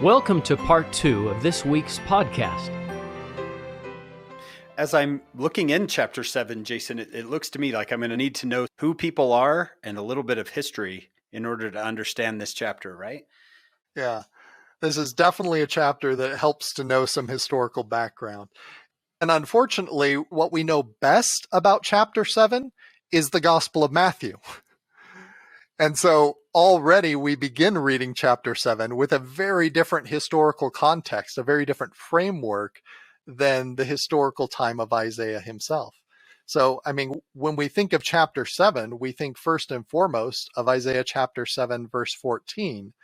Welcome to part 2 of this week's podcast. As I'm looking in chapter 7, Jason, it looks to me like I'm going to need to know who people are and a little bit of history in order to understand this chapter, right? Yeah, this is definitely a chapter that helps to know some historical background. And unfortunately, what we know best about chapter 7 is the Gospel of Matthew. And so already we begin reading chapter 7 with a very different historical context, a very different framework than the historical time of Isaiah himself. So, when we think of chapter 7, we think first and foremost of Isaiah chapter 7, verse 14,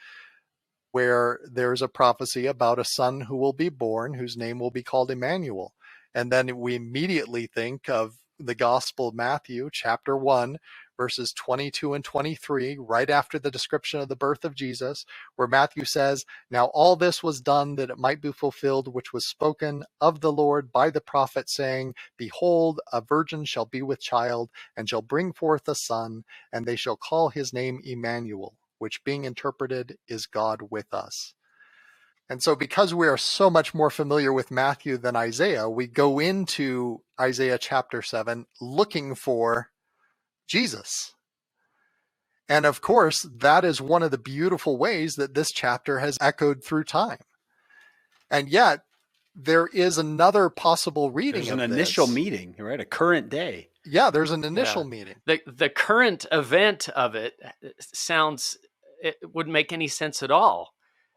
where there's a prophecy about a son who will be born, whose name will be called Immanuel. And then we immediately think of the Gospel of Matthew, chapter 1, verses 22 and 23, right after the description of the birth of Jesus, where Matthew says, "Now all this was done that it might be fulfilled, which was spoken of the Lord by the prophet, saying, Behold, a virgin shall be with child, and shall bring forth a son, and they shall call his name Immanuel," which being interpreted is God with us. And so because we are so much more familiar with Matthew than Isaiah, we go into Isaiah chapter 7 looking for Jesus. And of course, that is one of the beautiful ways that this chapter has echoed through time. And yet, there is another possible reading of this. There's an initial meeting, right? A current day. Yeah, there's an initial meeting. The current event of it wouldn't make any sense at all.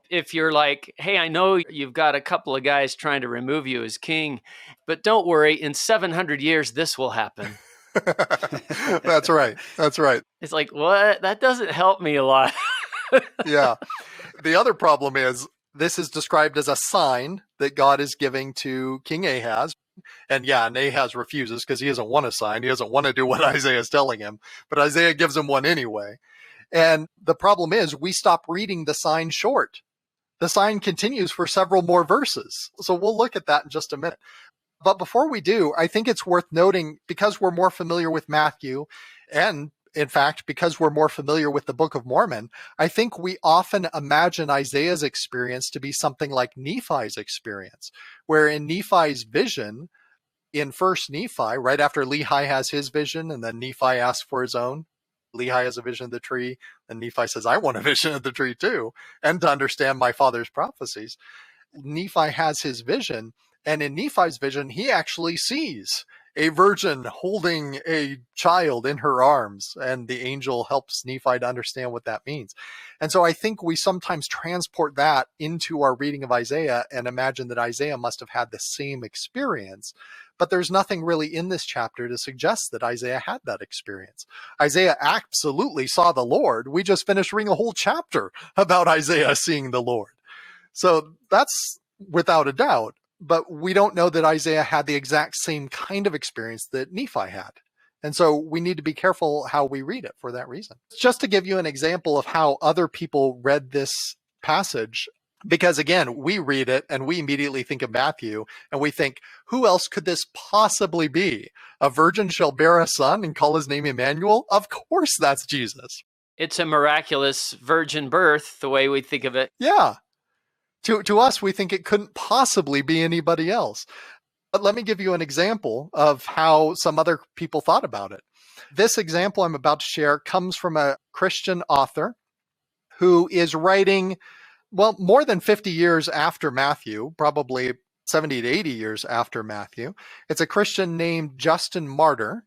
If you're like, hey, I know you've got a couple of guys trying to remove you as king, but don't worry, in 700 years, this will happen. That's right. That's right. It's like, what? That doesn't help me a lot. Yeah. The other problem is this is described as a sign that God is giving to King Ahaz. And Ahaz refuses because he doesn't want a sign. He doesn't want to do what Isaiah is telling him. But Isaiah gives him one anyway. And the problem is we stop reading the sign short. The sign continues for several more verses. So we'll look at that in just a minute. But before we do, I think it's worth noting, because we're more familiar with Matthew, and in fact, because we're more familiar with the Book of Mormon, I think we often imagine Isaiah's experience to be something like Nephi's experience, where in Nephi's vision, in First Nephi, right after Lehi has his vision, and then Nephi asks for his own, Lehi has a vision of the tree, and Nephi says, I want a vision of the tree too, and to understand my father's prophecies. Nephi has his vision, and in Nephi's vision, he actually sees a virgin holding a child in her arms, and the angel helps Nephi to understand what that means. And so I think we sometimes transport that into our reading of Isaiah and imagine that Isaiah must have had the same experience. But there's nothing really in this chapter to suggest that Isaiah had that experience. Isaiah absolutely saw the Lord. We just finished reading a whole chapter about Isaiah seeing the Lord. So that's without a doubt. But we don't know that Isaiah had the exact same kind of experience that Nephi had. And so we need to be careful how we read it for that reason. Just to give you an example of how other people read this passage, because again, we read it and we immediately think of Matthew and we think, who else could this possibly be? A virgin shall bear a son and call his name Immanuel? Of course that's Jesus. It's a miraculous virgin birth, the way we think of it. Yeah. To us, we think it couldn't possibly be anybody else. But let me give you an example of how some other people thought about it. This example I'm about to share comes from a Christian author who is writing, more than 50 years after Matthew, probably 70 to 80 years after Matthew. It's a Christian named Justin Martyr.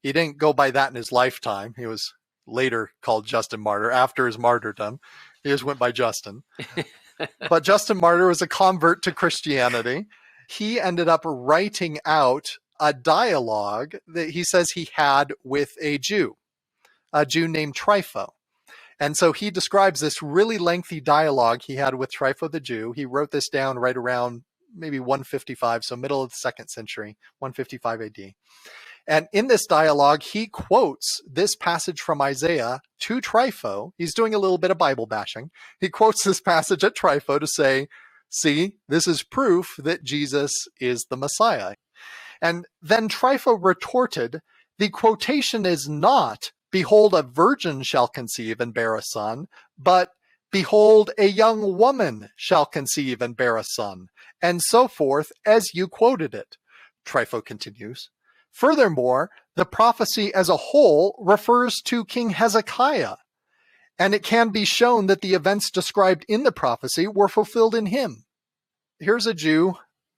He didn't go by that in his lifetime. He was later called Justin Martyr after his martyrdom. He just went by Justin. But Justin Martyr was a convert to Christianity. He ended up writing out a dialogue that he says he had with a Jew named Trypho. And so he describes this really lengthy dialogue he had with Trypho the Jew. He wrote this down right around maybe 155, so middle of the 2nd century, 155 AD. And in this dialogue, he quotes this passage from Isaiah to Trypho. He's doing a little bit of Bible bashing. He quotes this passage at Trypho to say, see, this is proof that Jesus is the Messiah. And then Trypho retorted, the quotation is not, behold, a virgin shall conceive and bear a son, but Behold, a young woman shall conceive and bear a son, and so forth, as you quoted it. Trypho continues. Furthermore, the prophecy as a whole refers to King Hezekiah, and it can be shown that the events described in the prophecy were fulfilled in him. Here's a Jew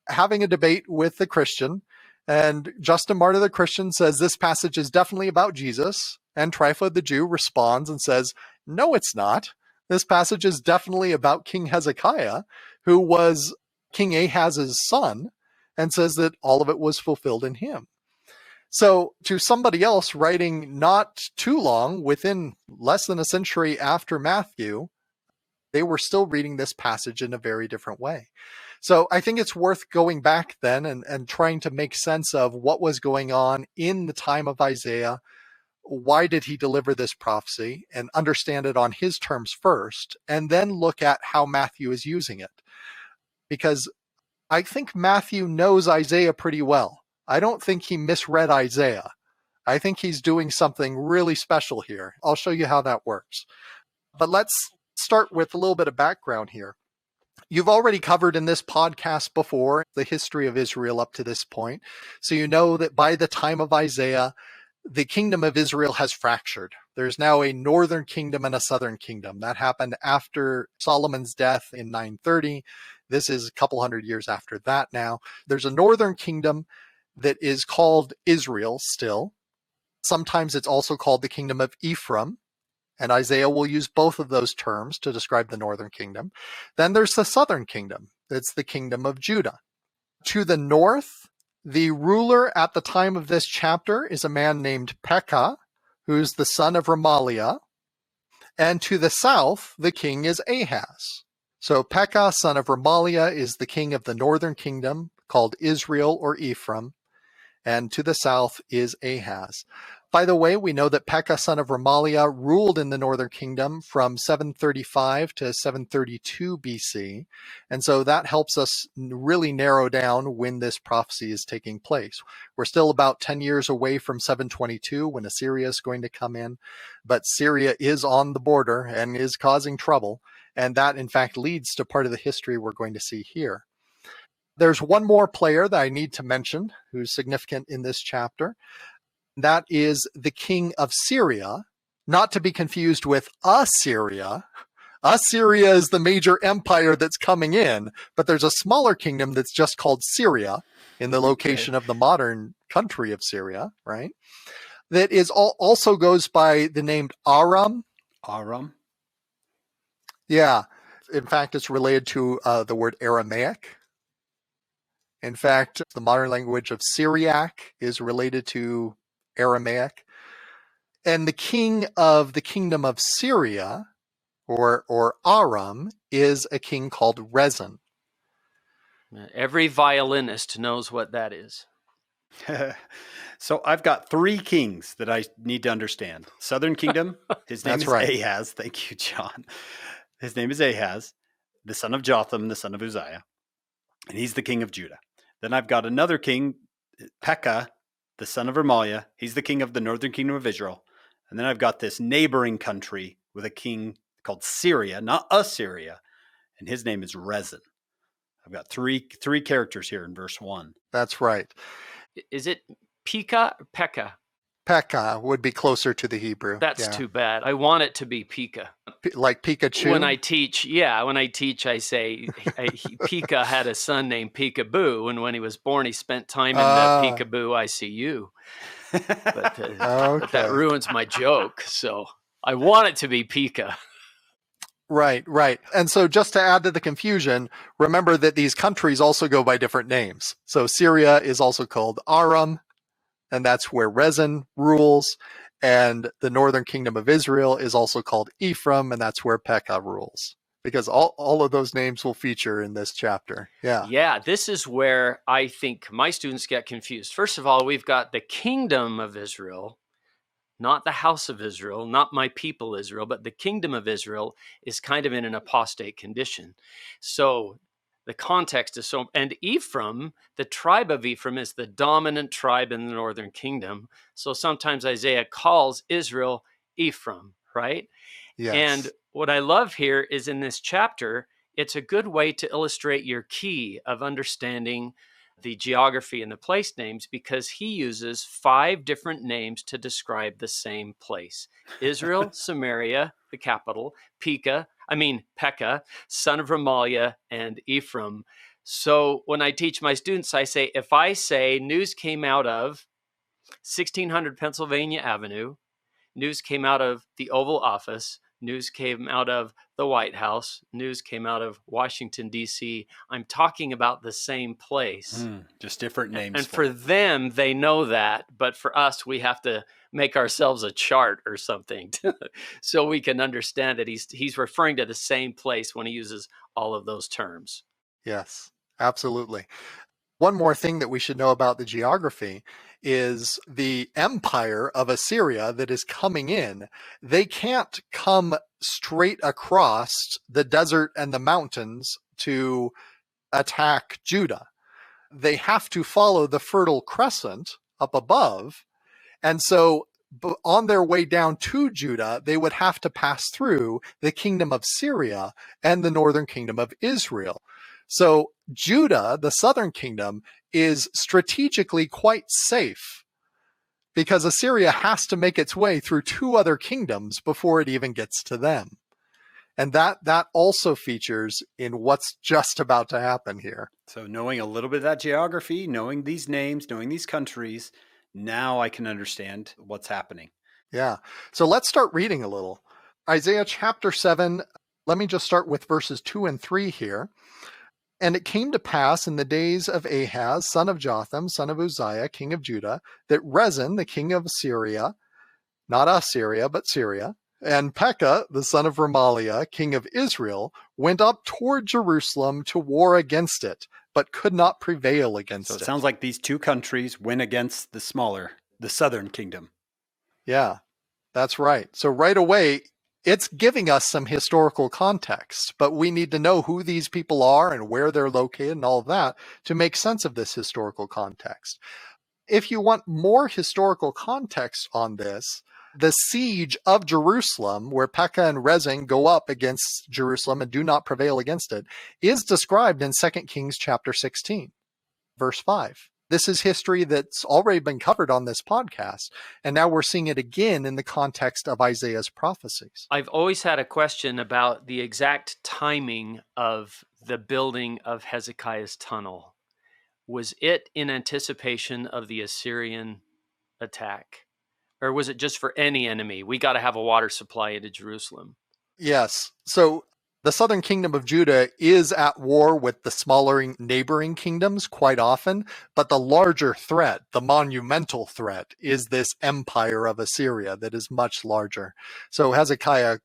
having a debate with the Christian, and Justin Martyr the Christian says this passage is definitely about Jesus, and Trypho the Jew responds and says, no, it's not. This passage is definitely about King Hezekiah, who was King Ahaz's son, and says that all of it was fulfilled in him. So to somebody else writing not too long, within less than a century after Matthew, they were still reading this passage in a very different way. So I think it's worth going back then and trying to make sense of what was going on in the time of Isaiah. Why did he deliver this prophecy, and understand it on his terms first, and then look at how Matthew is using it. Because I think Matthew knows Isaiah pretty well. I don't think he misread Isaiah. I think he's doing something really special here. I'll show you how that works. But let's start with a little bit of background here. You've already covered in this podcast before the history of Israel up to this point. So you know that by the time of Isaiah, the kingdom of Israel has fractured. There's now a northern kingdom and a southern kingdom. That happened after Solomon's death in 930. This is a couple hundred years after that now. There's a northern kingdom that is called Israel still. Sometimes it's also called the kingdom of Ephraim, and Isaiah will use both of those terms to describe the northern kingdom. Then there's the southern kingdom. It's the kingdom of Judah. To the north, the ruler at the time of this chapter is a man named Pekah, who's the son of Remaliah. And to the south, the king is Ahaz. So Pekah, son of Remaliah, is the king of the northern kingdom, called Israel or Ephraim. And to the south is Ahaz. By the way, we know that Pekah, son of Remaliah, ruled in the northern kingdom from 735 to 732 BC. And so that helps us really narrow down when this prophecy is taking place. We're still about 10 years away from 722 when Assyria is going to come in. But Syria is on the border and is causing trouble. And that, in fact, leads to part of the history we're going to see here. There's one more player that I need to mention who's significant in this chapter. That is the king of Syria, not to be confused with Assyria. Assyria is the major empire that's coming in, but there's a smaller kingdom that's just called Syria in the location of the modern country of Syria, right? That is also goes by the name Aram. Aram. Yeah. In fact, it's related to the word Aramaic. In fact, the modern language of Syriac is related to Aramaic. And the king of the kingdom of Syria, or Aram, is a king called Rezin. Every violinist knows what that is. So I've got three kings that I need to understand. Southern kingdom, his name is right. Ahaz. Thank you, John. His name is Ahaz, the son of Jotham, the son of Uzziah. And he's the king of Judah. Then I've got another king, Pekah, the son of Remaliah. He's the king of the northern kingdom of Israel. And then I've got this neighboring country with a king called Syria, not Assyria. And his name is Rezin. I've got three characters here in verse 1. That's right. Is it Pekah or Pekah? Pekah would be closer to the Hebrew. That's too bad. I want it to be Pekah. Like Pikachu? When I teach, I say Pekah had a son named Peekaboo, and when he was born, he spent time in the Peekaboo ICU. But that ruins my joke, so I want it to be Pekah. Right. And so just to add to the confusion, remember that these countries also go by different names. So Syria is also called Aram, and that's where Rezin rules. And the northern kingdom of Israel is also called Ephraim, and that's where Pekah rules. Because all of those names will feature in this chapter. Yeah, this is where I think my students get confused. First of all, we've got the kingdom of Israel, not the house of Israel, not my people Israel, but the kingdom of Israel is kind of in an apostate condition. So the context is and Ephraim, the tribe of Ephraim, is the dominant tribe in the northern kingdom. So sometimes Isaiah calls Israel Ephraim, right? Yes. And what I love here is in this chapter, it's a good way to illustrate your key of understanding the geography and the place names, because he uses 5 different names to describe the same place: Israel, Samaria, the capital, Pekah, son of Remaliah, and Ephraim. So when I teach my students, I say, if I say news came out of 1600 Pennsylvania Avenue, news came out of the Oval Office, news came out of the White House, news came out of Washington, D.C., I'm talking about the same place. Just different names. And for them, they know that. But for us, we have to make ourselves a chart or something so we can understand that he's referring to the same place when he uses all of those terms. Yes, absolutely. One more thing that we should know about the geography is the empire of Assyria that is coming in. They can't come straight across the desert and the mountains to attack Judah. They have to follow the Fertile Crescent up above. And so on their way down to Judah, they would have to pass through the kingdom of Syria and the northern kingdom of Israel. So Judah, the southern kingdom, is strategically quite safe because Assyria has to make its way through 2 other kingdoms before it even gets to them. And that also features in what's just about to happen here. So knowing a little bit of that geography, knowing these names, knowing these countries, now I can understand what's happening. Yeah. So let's start reading a little. Isaiah chapter 7, let me just start with verses 2 and 3 here. And it came to pass in the days of Ahaz, son of Jotham, son of Uzziah, king of Judah, that Rezin, the king of Syria, not Assyria, but Syria, and Pekah, the son of Remaliah, king of Israel, went up toward Jerusalem to war against it, but could not prevail against So it. it sounds like these 2 countries went against the southern kingdom. Yeah, that's right. So right away, it's giving us some historical context, but we need to know who these people are and where they're located and all of that to make sense of this historical context. If you want more historical context on this, the siege of Jerusalem, where Pekah and Rezin go up against Jerusalem and do not prevail against it, is described in 2 Kings chapter 16, verse 5. This is history that's already been covered on this podcast, and now we're seeing it again in the context of Isaiah's prophecies. I've always had a question about the exact timing of the building of Hezekiah's tunnel. Was it in anticipation of the Assyrian attack? Or was it just for any enemy? We got to have a water supply into Jerusalem. Yes. So the southern kingdom of Judah is at war with the smaller neighboring kingdoms quite often, but the larger threat, the monumental threat, is this empire of Assyria that is much larger. So Hezekiah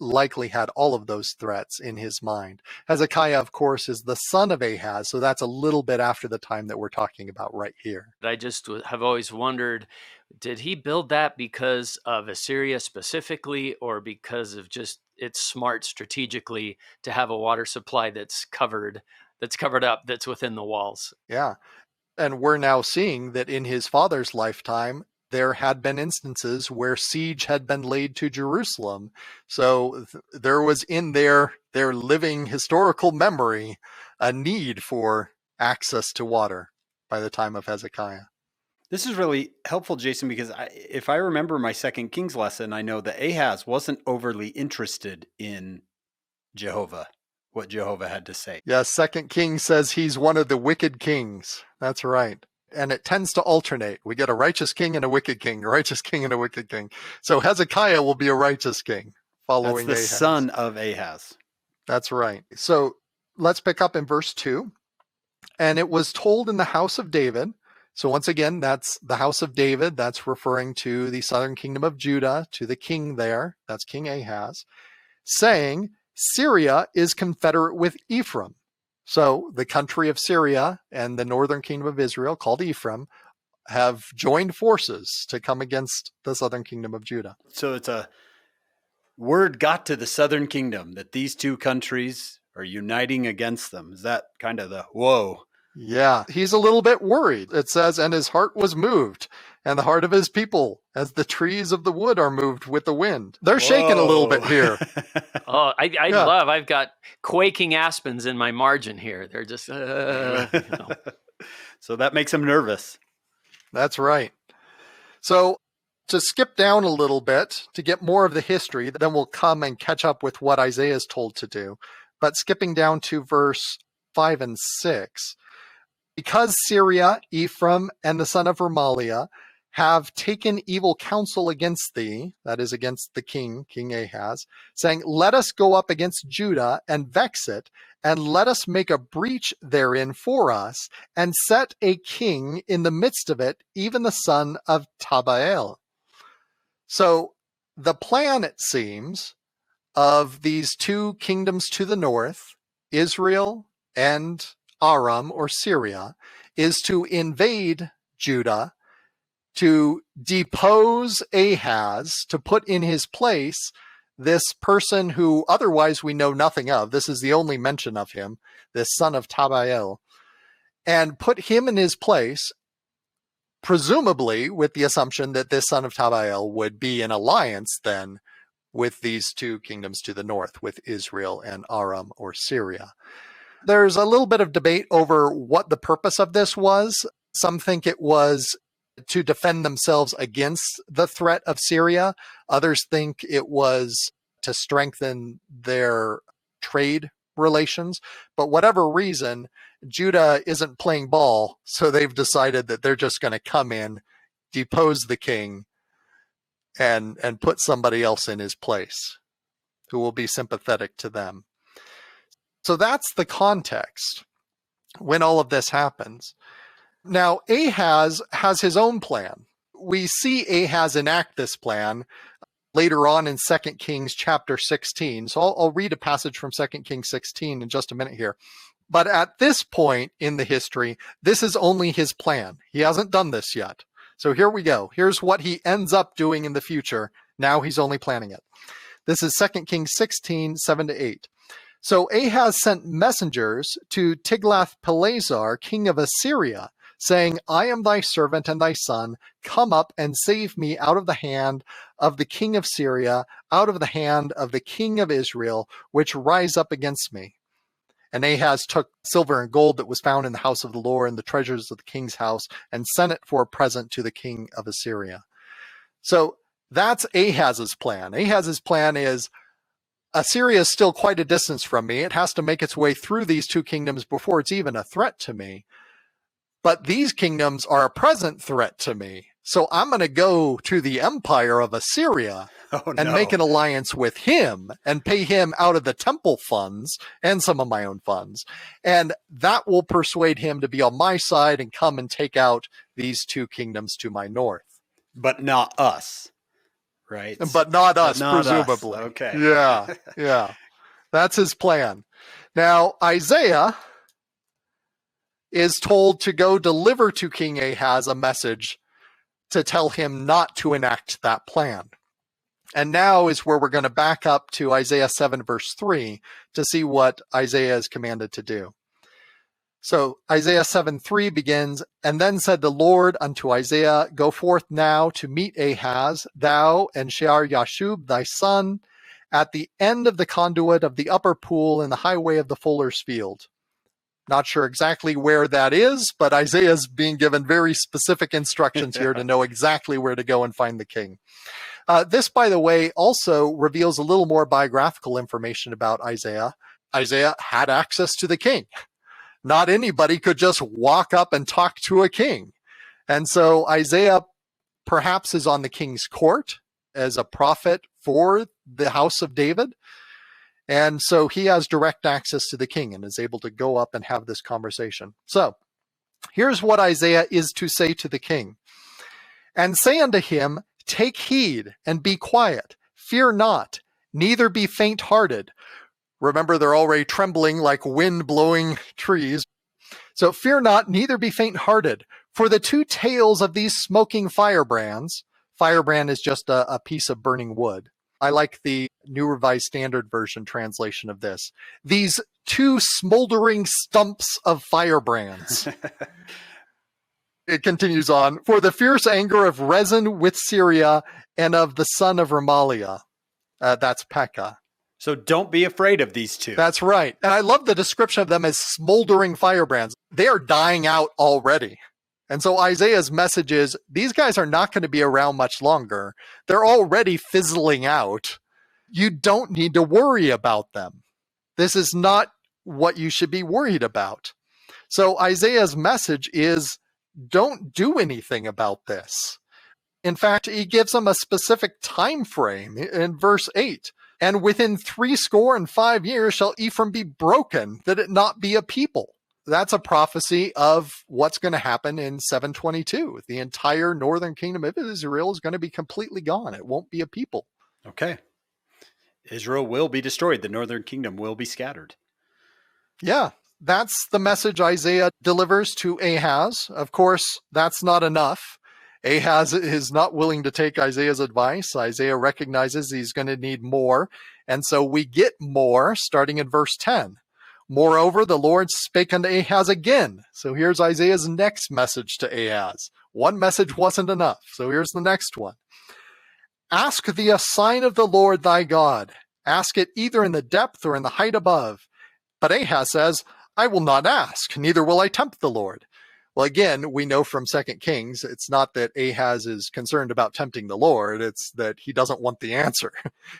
likely had all of those threats in his mind. Hezekiah, of course, is the son of Ahaz, so that's a little bit after the time that we're talking about right here. I just have always wondered, did he build that because of Assyria specifically, or because of just it's smart strategically to have a water supply that's covered up, that's within the walls? Yeah. And we're now seeing that in his father's lifetime, there had been instances where siege had been laid to Jerusalem. So there was in their living historical memory a need for access to water by the time of Hezekiah. This is really helpful, Jason, because if I remember my 2 Kings lesson, I know that Ahaz wasn't overly interested in Jehovah, what Jehovah had to say. Yes, 2 Kings says he's one of the wicked kings. That's right. And it tends to alternate. We get a righteous king and a wicked king, a righteous king and a wicked king. So Hezekiah will be a righteous king following That's the Ahaz. son of Ahaz. That's right. So let's pick up in verse 2. And it was told in the house of David. So once again, that's the house of David. That's referring to the southern kingdom of Judah, to the king there. That's King Ahaz, saying, Syria is confederate with Ephraim. So the country of Syria and the northern kingdom of Israel, called Ephraim, have joined forces to come against the southern kingdom of Judah. So it's a word got to the southern kingdom that these 2 countries are uniting against them. Is that kind of the whoa? Yeah, he's a little bit worried. It says, and his heart was moved. and the heart of his people, as the trees of the wood are moved with the wind. They're shaking a little bit here. Oh, I Yeah. love, I've got quaking aspens in my margin here. They're just, So that makes him nervous. That's right. So to skip down a little bit to get more of the history, then we'll come and catch up with what Isaiah is told to do. But skipping down to verse 5 and 6, because Syria, Ephraim, and the son of Remaliah have taken evil counsel against thee, that is against the king, King Ahaz, saying, let us go up against Judah and vex it, and let us make a breach therein for us, and set a king in the midst of it, even the son of Tabael. So the plan, it seems, of these two kingdoms to the north, Israel and Aram or Syria, is to invade Judah, to depose Ahaz, to put in his place this person who otherwise we know nothing of. This is the only mention of him, this son of Tabael, and put him in his place, presumably with the assumption that this son of Tabael would be in alliance then with these two kingdoms to the north, with Israel and Aram or Syria. There's a little bit of debate over what the purpose of this was. Some think it was to defend themselves against the threat of Syria. Others think it was to strengthen their trade relations. But whatever reason, Judah isn't playing ball, so they've decided that they're just going to come in, depose the king, and put somebody else in his place who will be sympathetic to them. So that's the context when all of this happens. Now, Ahaz has his own plan. We see Ahaz enact this plan later on in 2 Kings chapter 16. So I'll read a passage from 2 Kings 16 in just a minute here. But at this point in the history, this is only his plan. He hasn't done this yet. So here we go. Here's what he ends up doing in the future. Now he's only planning it. This is 2 Kings 16, 7-8. So Ahaz sent messengers to Tiglath-Pileser, king of Assyria, saying, I am thy servant and thy son. Come up and save me out of the hand of the king of Syria, out of the hand of the king of Israel, which rise up against me. And Ahaz took silver and gold that was found in the house of the Lord and the treasures of the king's house and sent it for a present to the king of Assyria. So that's Ahaz's plan. Ahaz's plan is, Assyria is still quite a distance from me. It has to make its way through these two kingdoms before it's even a threat to me. But these kingdoms are a present threat to me. So I'm going to go to the empire of Assyria and make an alliance with him and pay him out of the temple funds and some of my own funds. And that will persuade him to be on my side and come and take out these two kingdoms to my north. But not us, right? But not us, presumably. Okay. Yeah, yeah. That's his plan. Now, Isaiah is told to go deliver to King Ahaz a message to tell him not to enact that plan. And now is where we're going to back up to Isaiah 7 verse 3 to see what Isaiah is commanded to do. So Isaiah 7:3 begins, and then said the Lord unto Isaiah, go forth now to meet Ahaz, thou and Shear-Yashub thy son, at the end of the conduit of the upper pool in the highway of the fuller's field. Not sure exactly where that is, but Isaiah's being given very specific instructions here to know exactly where to go and find the king. This, by the way, also reveals a little more biographical information about Isaiah. Isaiah had access to the king. Not anybody could just walk up and talk to a king. And so Isaiah perhaps is on the king's court as a prophet for the house of David. And so he has direct access to the king and is able to go up and have this conversation. So here's what Isaiah is to say to the king. And say unto him, take heed and be quiet. Fear not, neither be faint-hearted. Remember, they're already trembling like wind-blowing trees. So fear not, neither be faint-hearted. For the two tails of these smoking firebrands, firebrand is just a piece of burning wood. I like the New Revised Standard Version translation of this. These two smoldering stumps of firebrands. It continues on. For the fierce anger of Rezin with Syria and of the son of Remaliah. That's Pekah. So don't be afraid of these two. That's right. And I love the description of them as smoldering firebrands. They are dying out already. And so Isaiah's message is, these guys are not going to be around much longer. They're already fizzling out. You don't need to worry about them. This is not what you should be worried about. So Isaiah's message is, don't do anything about this. In fact, he gives them a specific time frame in verse 8. And within 65 years shall Ephraim be broken, that it not be a people. That's a prophecy of what's going to happen in 722. The entire northern kingdom of Israel is going to be completely gone. It won't be a people. Okay. Israel will be destroyed. The northern kingdom will be scattered. Yeah, that's the message Isaiah delivers to Ahaz. Of course, that's not enough. Ahaz is not willing to take Isaiah's advice. Isaiah recognizes he's going to need more. And so we get more starting in verse 10. Moreover, the Lord spake unto Ahaz again. So here's Isaiah's next message to Ahaz. One message wasn't enough. So here's the next one. Ask thee a sign of the Lord thy God. Ask it either in the depth or in the height above. But Ahaz says, I will not ask, neither will I tempt the Lord. Well, again, we know from 2 Kings, it's not that Ahaz is concerned about tempting the Lord. It's that he doesn't want the answer.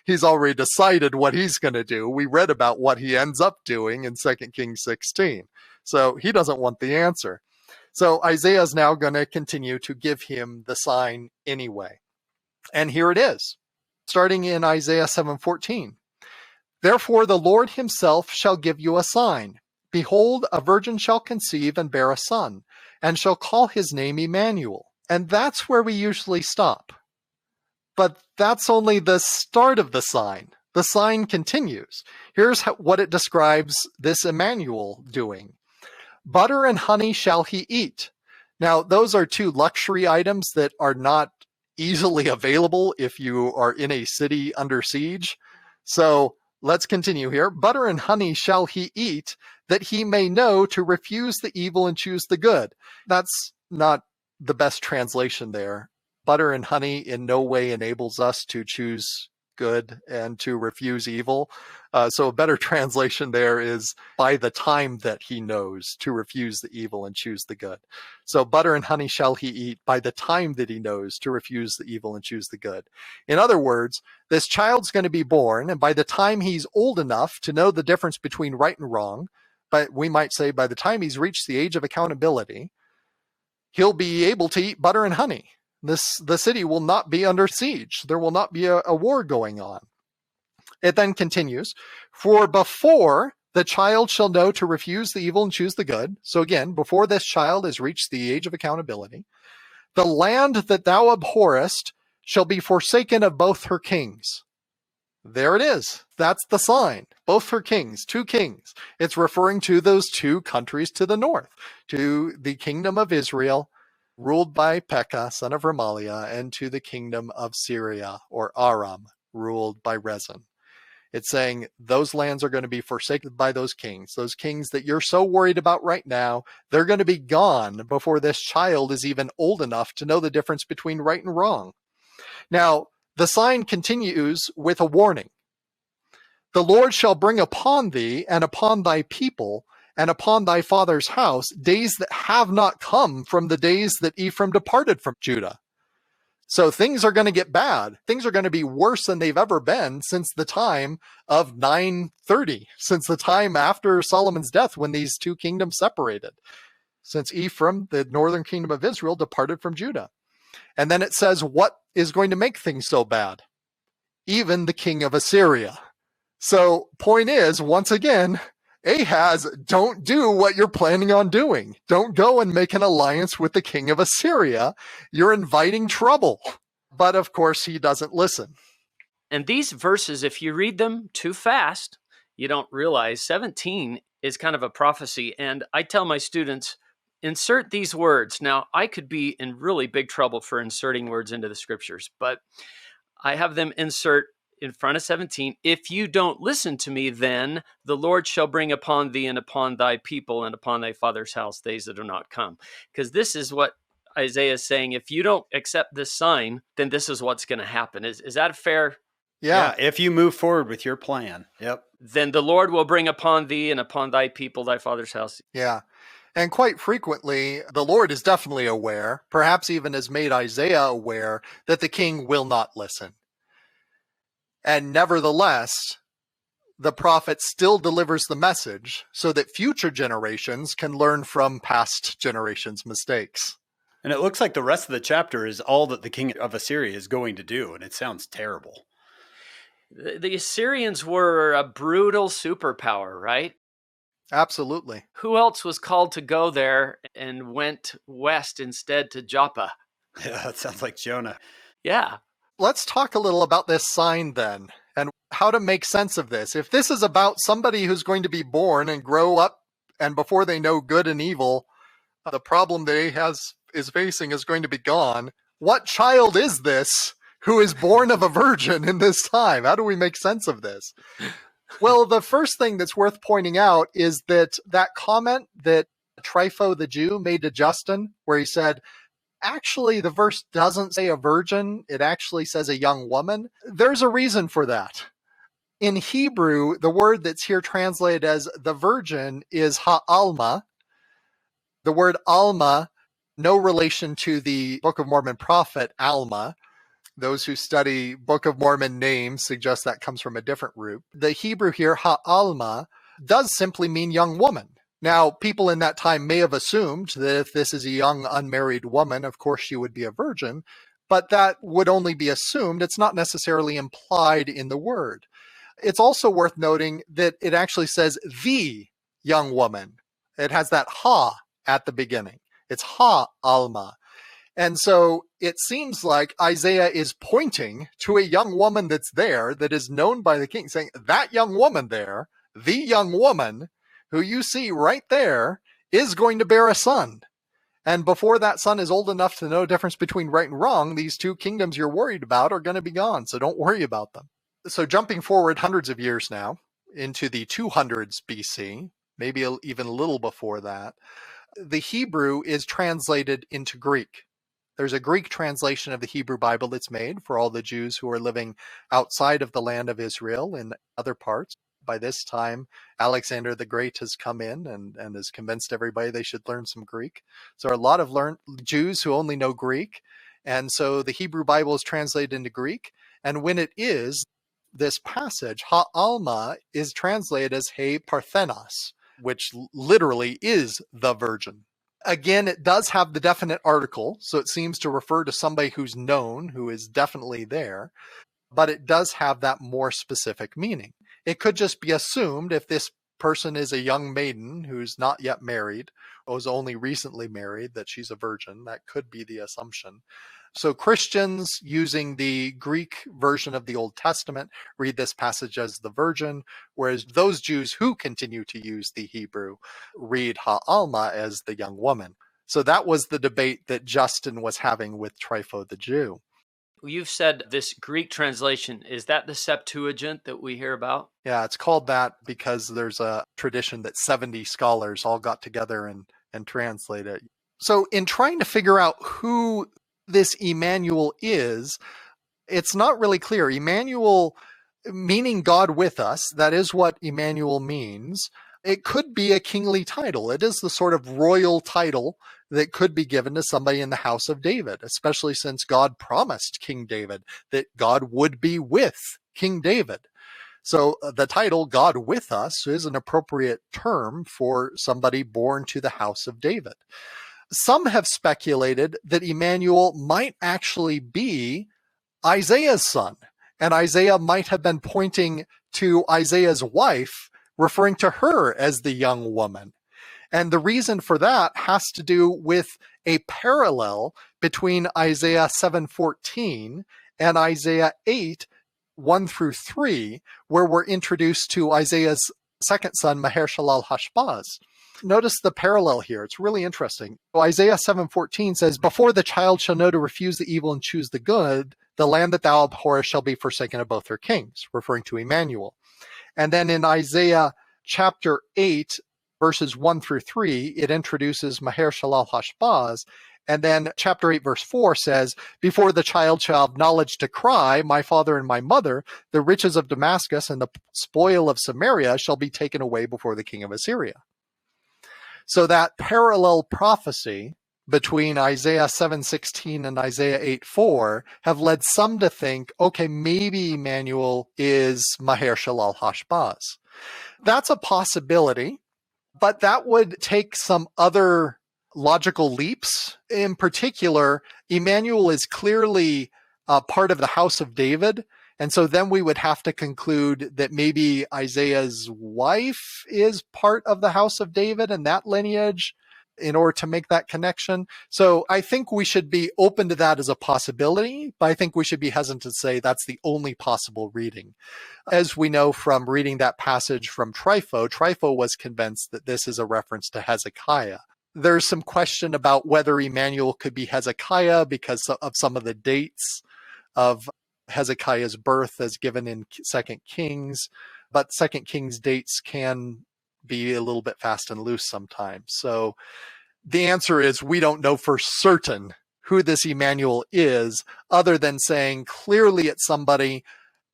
He's already decided what he's going to do. We read about what he ends up doing in 2 Kings 16. So he doesn't want the answer. So Isaiah is now going to continue to give him the sign anyway. And here it is, starting in Isaiah 7:14. Therefore the Lord himself shall give you a sign. Behold, a virgin shall conceive and bear a son, and shall call his name Immanuel. And that's where we usually stop. But that's only the start of the sign. The sign continues. Here's what it describes this Immanuel doing. Butter and honey shall he eat. Now, those are two luxury items that are not easily available if you are in a city under siege. So let's continue here. Butter and honey shall he eat, that he may know to refuse the evil and choose the good. That's not the best translation there. Butter and honey in no way enables us to choose good and to refuse evil. So a better translation there is by the time that he knows to refuse the evil and choose the good. So butter and honey shall he eat by the time that he knows to refuse the evil and choose the good. In other words, this child's going to be born, and by the time he's old enough to know the difference between right and wrong, but we might say by the time he's reached the age of accountability, he'll be able to eat butter and honey. The city will not be under siege. There will not be a war going on. It then continues, for before the child shall know to refuse the evil and choose the good. So again, before this child has reached the age of accountability, the land that thou abhorrest shall be forsaken of both her kings. There it is. That's the sign. Both her kings, two kings. It's referring to those two countries to the north, to the kingdom of Israel, ruled by Pekah, son of Remaliah, and to the kingdom of Syria, or Aram, ruled by Rezin. It's saying those lands are going to be forsaken by those kings that you're so worried about right now. They're going to be gone before this child is even old enough to know the difference between right and wrong. Now, the sign continues with a warning. The Lord shall bring upon thee and upon thy people and upon thy father's house days that have not come from the days that Ephraim departed from Judah. So things are going to get bad. Things are going to be worse than they've ever been since the time of 930, since the time after Solomon's death when these two kingdoms separated, since Ephraim, the northern kingdom of Israel, departed from Judah. And then it says, what is going to make things so bad? Even the king of Assyria. So point is, once again, Ahaz, don't do what you're planning on doing. Don't go and make an alliance with the king of Assyria. You're inviting trouble. But of course, he doesn't listen. And these verses, if you read them too fast, you don't realize 17 is kind of a prophecy. And I tell my students, insert these words. Now, I could be in really big trouble for inserting words into the scriptures, but I have them insert in front of 17, if you don't listen to me, then the Lord shall bring upon thee and upon thy people and upon thy father's house days that are not come. Because this is what Isaiah is saying, if you don't accept this sign, then this is what's going to happen. Is that fair? Yeah. If you move forward with your plan. Yep. Then the Lord will bring upon thee and upon thy people thy father's house. Yeah. And quite frequently, the Lord is definitely aware, perhaps even has made Isaiah aware, that the king will not listen. And nevertheless, the prophet still delivers the message so that future generations can learn from past generations' mistakes. And it looks like the rest of the chapter is all that the king of Assyria is going to do, and it sounds terrible. The Assyrians were a brutal superpower, right? Absolutely. Who else was called to go there and went west instead to Joppa? Yeah, that sounds like Jonah. Yeah. Let's talk a little about this sign then, and how to make sense of this. If this is about somebody who's going to be born and grow up, and before they know good and evil, the problem that Ahaz is facing is going to be gone, what child is this who is born of a virgin in this time? How do we make sense of this? Well, the first thing that's worth pointing out is that comment that Trypho the Jew made to Justin, where he said, actually, the verse doesn't say a virgin, it actually says a young woman. There's a reason for that. In Hebrew, the word that's here translated as the virgin is ha'alma. The word alma, no relation to the Book of Mormon prophet Alma. Those who study Book of Mormon names suggest that comes from a different root. The Hebrew here, ha'alma, does simply mean young woman. Now, people in that time may have assumed that if this is a young unmarried woman, of course she would be a virgin, but that would only be assumed. It's not necessarily implied in the word. It's also worth noting that it actually says the young woman. It has that ha at the beginning. It's ha-alma. And so it seems like Isaiah is pointing to a young woman that's there that is known by the king, saying, that young woman there, the young woman who you see right there, is going to bear a son. And before that son is old enough to know the difference between right and wrong, these two kingdoms you're worried about are going to be gone. So don't worry about them. So jumping forward hundreds of years now into the 200s BC, maybe even a little before that, the Hebrew is translated into Greek. There's a Greek translation of the Hebrew Bible that's made for all the Jews who are living outside of the land of Israel in other parts. By this time, Alexander the Great has come in and has convinced everybody they should learn some Greek. So there are a lot of Jews who only know Greek. And so the Hebrew Bible is translated into Greek. And when it is, this passage, ha'alma, is translated as he parthenos, which literally is the virgin. Again, it does have the definite article, so it seems to refer to somebody who's known, who is definitely there, but it does have that more specific meaning. It could just be assumed if this person is a young maiden who's not yet married, or was only recently married, that she's a virgin. That could be the assumption. So Christians using the Greek version of the Old Testament read this passage as the virgin, whereas those Jews who continue to use the Hebrew read ha'alma as the young woman. So that was the debate that Justin was having with Trypho the Jew. You've said this Greek translation, is that the Septuagint that we hear about? Yeah, it's called that because there's a tradition that 70 scholars all got together and translate it. So in trying to figure out who this Immanuel is, it's not really clear. Immanuel meaning God with us, that is what Immanuel means. It could be a kingly title. It is the sort of royal title that could be given to somebody in the house of David, especially since God promised King David that God would be with King David. So the title God with us is an appropriate term for somebody born to the house of David. Some have speculated that Immanuel might actually be Isaiah's son, and Isaiah might have been pointing to Isaiah's wife, referring to her as the young woman. And the reason for that has to do with a parallel between Isaiah 7:14 and Isaiah 8:1-3, where we're introduced to Isaiah's second son, Maher-shalal-Hashbaz. Notice the parallel here. It's really interesting. Isaiah 7:14 says, "Before the child shall know to refuse the evil and choose the good, the land that thou abhorrest shall be forsaken of both her kings," referring to Immanuel. And then in Isaiah chapter 8, verses 1-3, it introduces Maher-shalal-Hashbaz, And then chapter 8, verse 4 says, before the child shall have knowledge to cry, my father and my mother, the riches of Damascus and the spoil of Samaria shall be taken away before the king of Assyria. So that parallel prophecy between Isaiah 7:16 and Isaiah 8:4 have led some to think, okay, maybe Immanuel is Maher Shalal Hashbaz. That's a possibility, but that would take some other logical leaps. In particular, Immanuel is clearly part of the house of David. And so then we would have to conclude that maybe Isaiah's wife is part of the house of David and that lineage in order to make that connection. So I think we should be open to that as a possibility, but I think we should be hesitant to say that's the only possible reading. As we know from reading that passage from Trypho was convinced that this is a reference to Hezekiah. There's some question about whether Immanuel could be Hezekiah because of some of the dates of Hezekiah's birth as given in 2 Kings, but 2 Kings dates can be a little bit fast and loose sometimes. So the answer is we don't know for certain who this Immanuel is, other than saying clearly it's somebody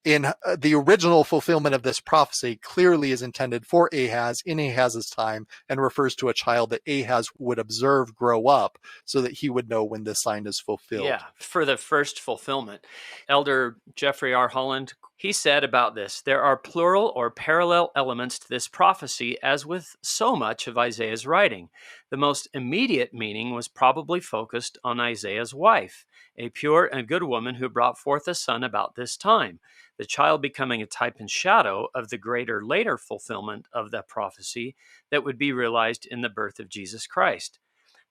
in the original fulfillment of this prophecy clearly is intended for Ahaz in Ahaz's time and refers to a child that Ahaz would observe grow up so that he would know when this sign is fulfilled. Yeah, for the first fulfillment. Elder Jeffrey R. Holland, he said about this, there are plural or parallel elements to this prophecy, as with so much of Isaiah's writing. The most immediate meaning was probably focused on Isaiah's wife, a pure and good woman who brought forth a son about this time, the child becoming a type and shadow of the greater later fulfillment of the prophecy that would be realized in the birth of Jesus Christ.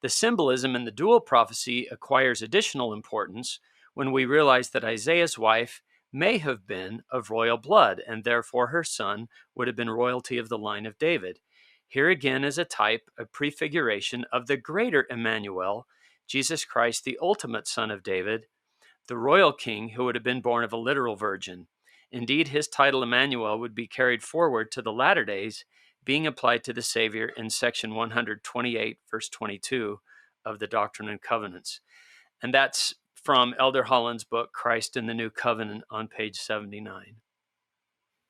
The symbolism in the dual prophecy acquires additional importance when we realize that Isaiah's wife may have been of royal blood, and therefore her son would have been royalty of the line of David. Here again is a type, a prefiguration of the greater Immanuel, Jesus Christ, the ultimate son of David, the royal king who would have been born of a literal virgin. Indeed, his title Immanuel would be carried forward to the latter days, being applied to the Savior in section 128, verse 22 of the Doctrine and Covenants. And that's from Elder Holland's book, Christ in the New Covenant, on page 79.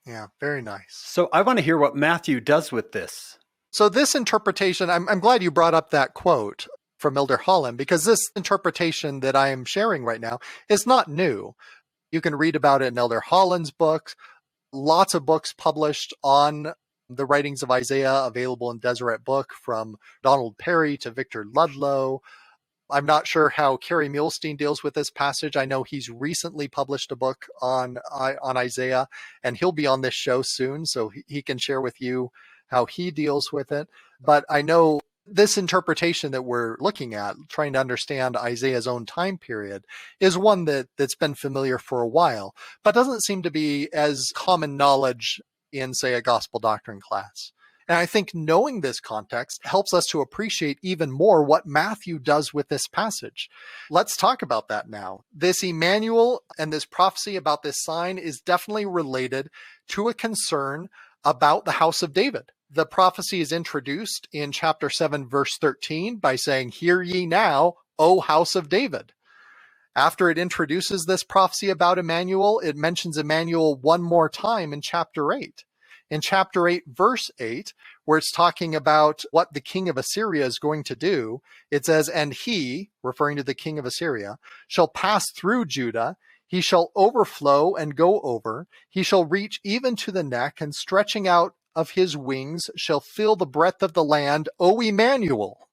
Yeah, very nice. So I want to hear what Matthew does with this. So this interpretation, I'm glad you brought up that quote from Elder Holland, because this interpretation that I am sharing right now is not new. You can read about it in Elder Holland's books, lots of books published on the writings of Isaiah available in Deseret Book, from Donald Perry to Victor Ludlow. I'm not sure how Kerry Muhlestein deals with this passage. I know he's recently published a book on Isaiah, and he'll be on this show soon, so he can share with you how he deals with it. But I know this interpretation that we're looking at, trying to understand Isaiah's own time period, is one that's been familiar for a while, but doesn't seem to be as common knowledge in, say, a gospel doctrine class. And I think knowing this context helps us to appreciate even more what Matthew does with this passage. Let's talk about that now. This Immanuel and this prophecy about this sign is definitely related to a concern about the house of David. The prophecy is introduced in chapter 7, verse 13 by saying, "Hear ye now, O house of David." After it introduces this prophecy about Immanuel, it mentions Immanuel one more time in chapter 8. In chapter 8, verse 8, where it's talking about what the king of Assyria is going to do, it says, "And he," referring to the king of Assyria, "shall pass through Judah. He shall overflow and go over. He shall reach even to the neck, and stretching out of his wings shall fill the breadth of the land, O Immanuel."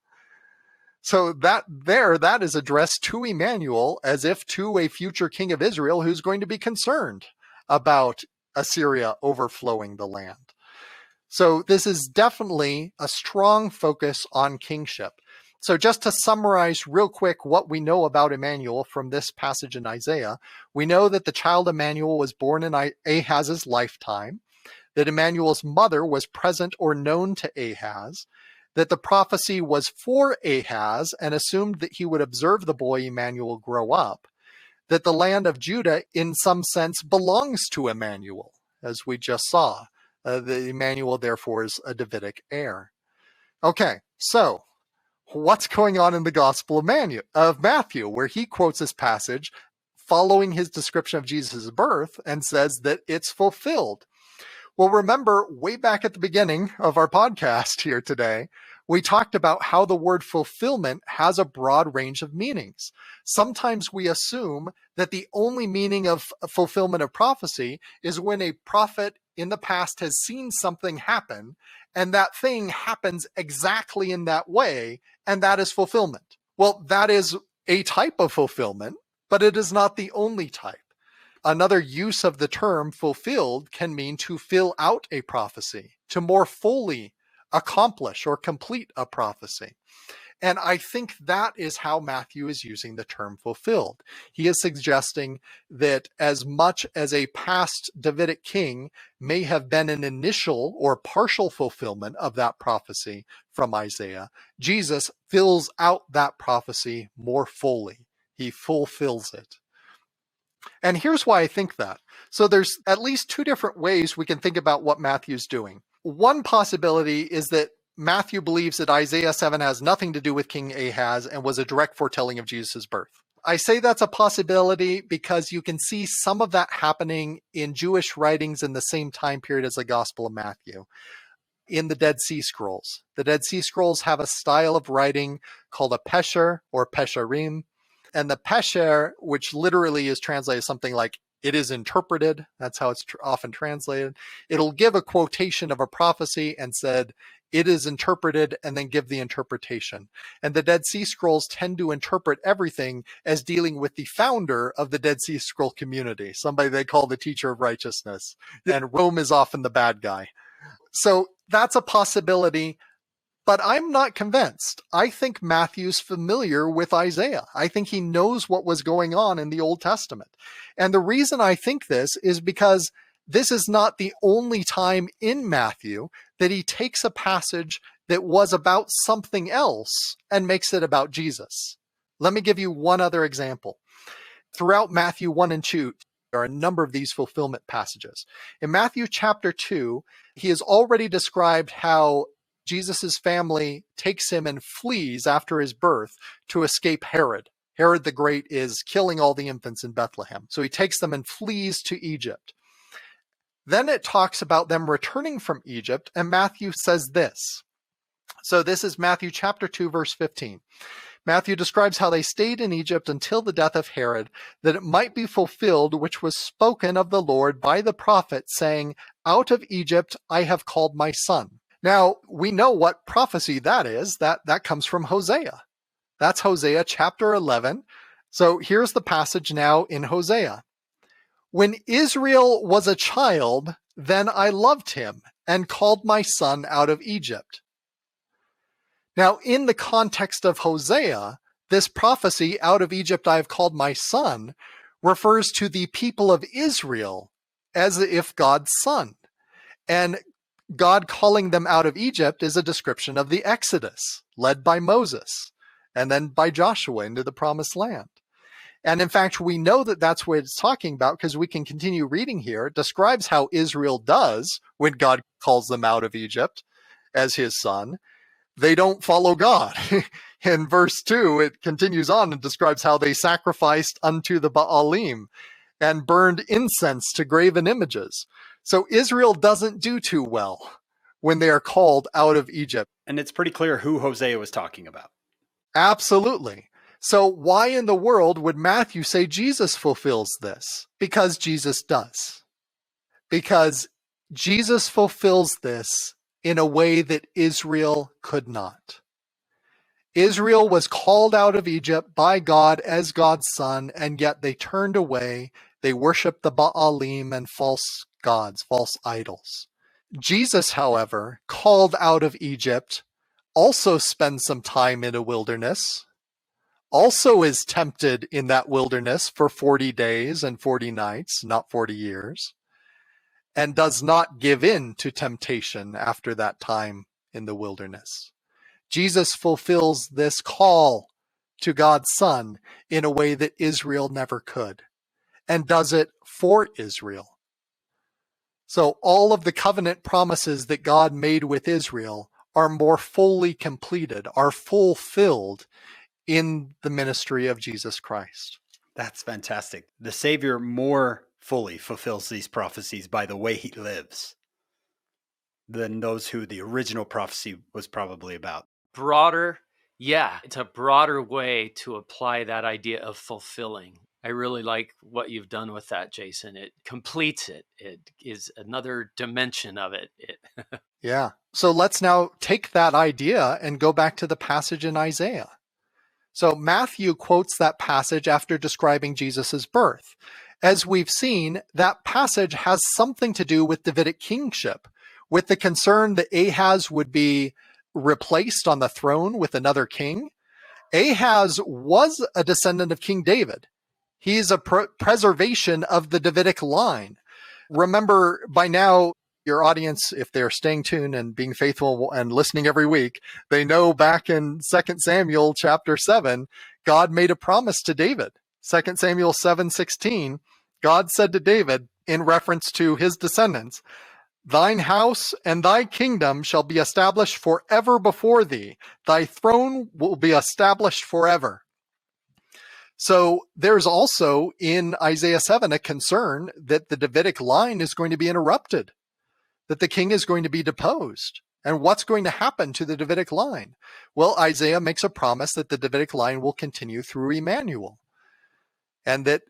So that is addressed to Immanuel as if to a future king of Israel who's going to be concerned about Assyria overflowing the land. So this is definitely a strong focus on kingship. So just to summarize real quick what we know about Immanuel from this passage in Isaiah, we know that the child Immanuel was born in Ahaz's lifetime, that Immanuel's mother was present or known to Ahaz, that the prophecy was for Ahaz and assumed that he would observe the boy Immanuel grow up, that the land of Judah in some sense belongs to Immanuel, as we just saw. The Immanuel therefore is a Davidic heir. Okay, so what's going on in the Gospel of Matthew, where he quotes this passage following his description of Jesus' birth and says that it's fulfilled. Well, remember, way back at the beginning of our podcast here today, we talked about how the word fulfillment has a broad range of meanings. Sometimes we assume that the only meaning of fulfillment of prophecy is when a prophet in the past has seen something happen, and that thing happens exactly in that way, and that is fulfillment. Well, that is a type of fulfillment, but it is not the only type. Another use of the term fulfilled can mean to fill out a prophecy, to more fully accomplish or complete a prophecy. And I think that is how Matthew is using the term fulfilled. He is suggesting that as much as a past Davidic king may have been an initial or partial fulfillment of that prophecy from Isaiah, Jesus fills out that prophecy more fully. He fulfills it. And here's why I think that. So there's at least two different ways we can think about what Matthew's doing. One possibility is that Matthew believes that Isaiah 7 has nothing to do with King Ahaz and was a direct foretelling of Jesus' birth. I say that's a possibility because you can see some of that happening in Jewish writings in the same time period as the Gospel of Matthew. In the Dead Sea Scrolls. The Dead Sea Scrolls have a style of writing called a pesher or pesharim. And the pesher, which literally is translated something like, it is interpreted, that's how it's often translated. It'll give a quotation of a prophecy and said, it is interpreted, and then give the interpretation. And the Dead Sea Scrolls tend to interpret everything as dealing with the founder of the Dead Sea Scroll community, somebody they call the teacher of righteousness. And Rome is often the bad guy. So that's a possibility. But I'm not convinced. I think Matthew's familiar with Isaiah. I think he knows what was going on in the Old Testament. And the reason I think this is because this is not the only time in Matthew that he takes a passage that was about something else and makes it about Jesus. Let me give you one other example. Throughout Matthew 1 and 2, there are a number of these fulfillment passages. In Matthew chapter 2, he has already described how Jesus' family takes him and flees after his birth to escape Herod. Herod the Great is killing all the infants in Bethlehem. So he takes them and flees to Egypt. Then it talks about them returning from Egypt, and Matthew says this. So this is Matthew chapter 2, verse 15. Matthew describes how they stayed in Egypt until the death of Herod, that it might be fulfilled which was spoken of the Lord by the prophet, saying, out of Egypt I have called my son. Now, we know what prophecy that is. That comes from Hosea. That's Hosea chapter 11. So here's the passage now in Hosea. When Israel was a child, then I loved him and called my son out of Egypt. Now, in the context of Hosea, this prophecy, out of Egypt I have called my son, refers to the people of Israel as if God's son. And God calling them out of Egypt is a description of the Exodus, led by Moses, and then by Joshua into the promised land. And in fact, we know that that's what it's talking about because we can continue reading here. It describes how Israel does when God calls them out of Egypt as his son. They don't follow God. In verse 2, it continues on and describes how they sacrificed unto the Baalim and burned incense to graven images. So Israel doesn't do too well when they are called out of Egypt. And it's pretty clear who Hosea was talking about. Absolutely. So why in the world would Matthew say Jesus fulfills this? Because Jesus does. Because Jesus fulfills this in a way that Israel could not. Israel was called out of Egypt by God as God's son, and yet they turned away. They worshiped the Baalim and false gods, false idols. Jesus, however, called out of Egypt, also spends some time in a wilderness, also is tempted in that wilderness for 40 days and 40 nights, not 40 years, and does not give in to temptation after that time in the wilderness. Jesus fulfills this call to God's Son in a way that Israel never could, and does it for Israel. So all of the covenant promises that God made with Israel are more fully completed, are fulfilled in the ministry of Jesus Christ. That's fantastic. The Savior more fully fulfills these prophecies by the way he lives than those who the original prophecy was probably about. Broader, yeah, it's a broader way to apply that idea of fulfilling. I really like what you've done with that, Jason. It completes it. It is another dimension of it. Yeah. So let's now take that idea and go back to the passage in Isaiah. So Matthew quotes that passage after describing Jesus' birth. As we've seen, that passage has something to do with Davidic kingship, with the concern that Ahaz would be replaced on the throne with another king. Ahaz was a descendant of King David. He's a preservation of the Davidic line. Remember, by now, your audience, if they're staying tuned and being faithful and listening every week, they know back in 2 Samuel chapter 7, God made a promise to David. 2 Samuel 7:16, God said to David, in reference to his descendants, "Thine house and thy kingdom shall be established forever before thee. Thy throne will be established forever." So there's also in Isaiah 7 a concern that the Davidic line is going to be interrupted, that the king is going to be deposed. And what's going to happen to the Davidic line? Well, Isaiah makes a promise that the Davidic line will continue through Immanuel, and that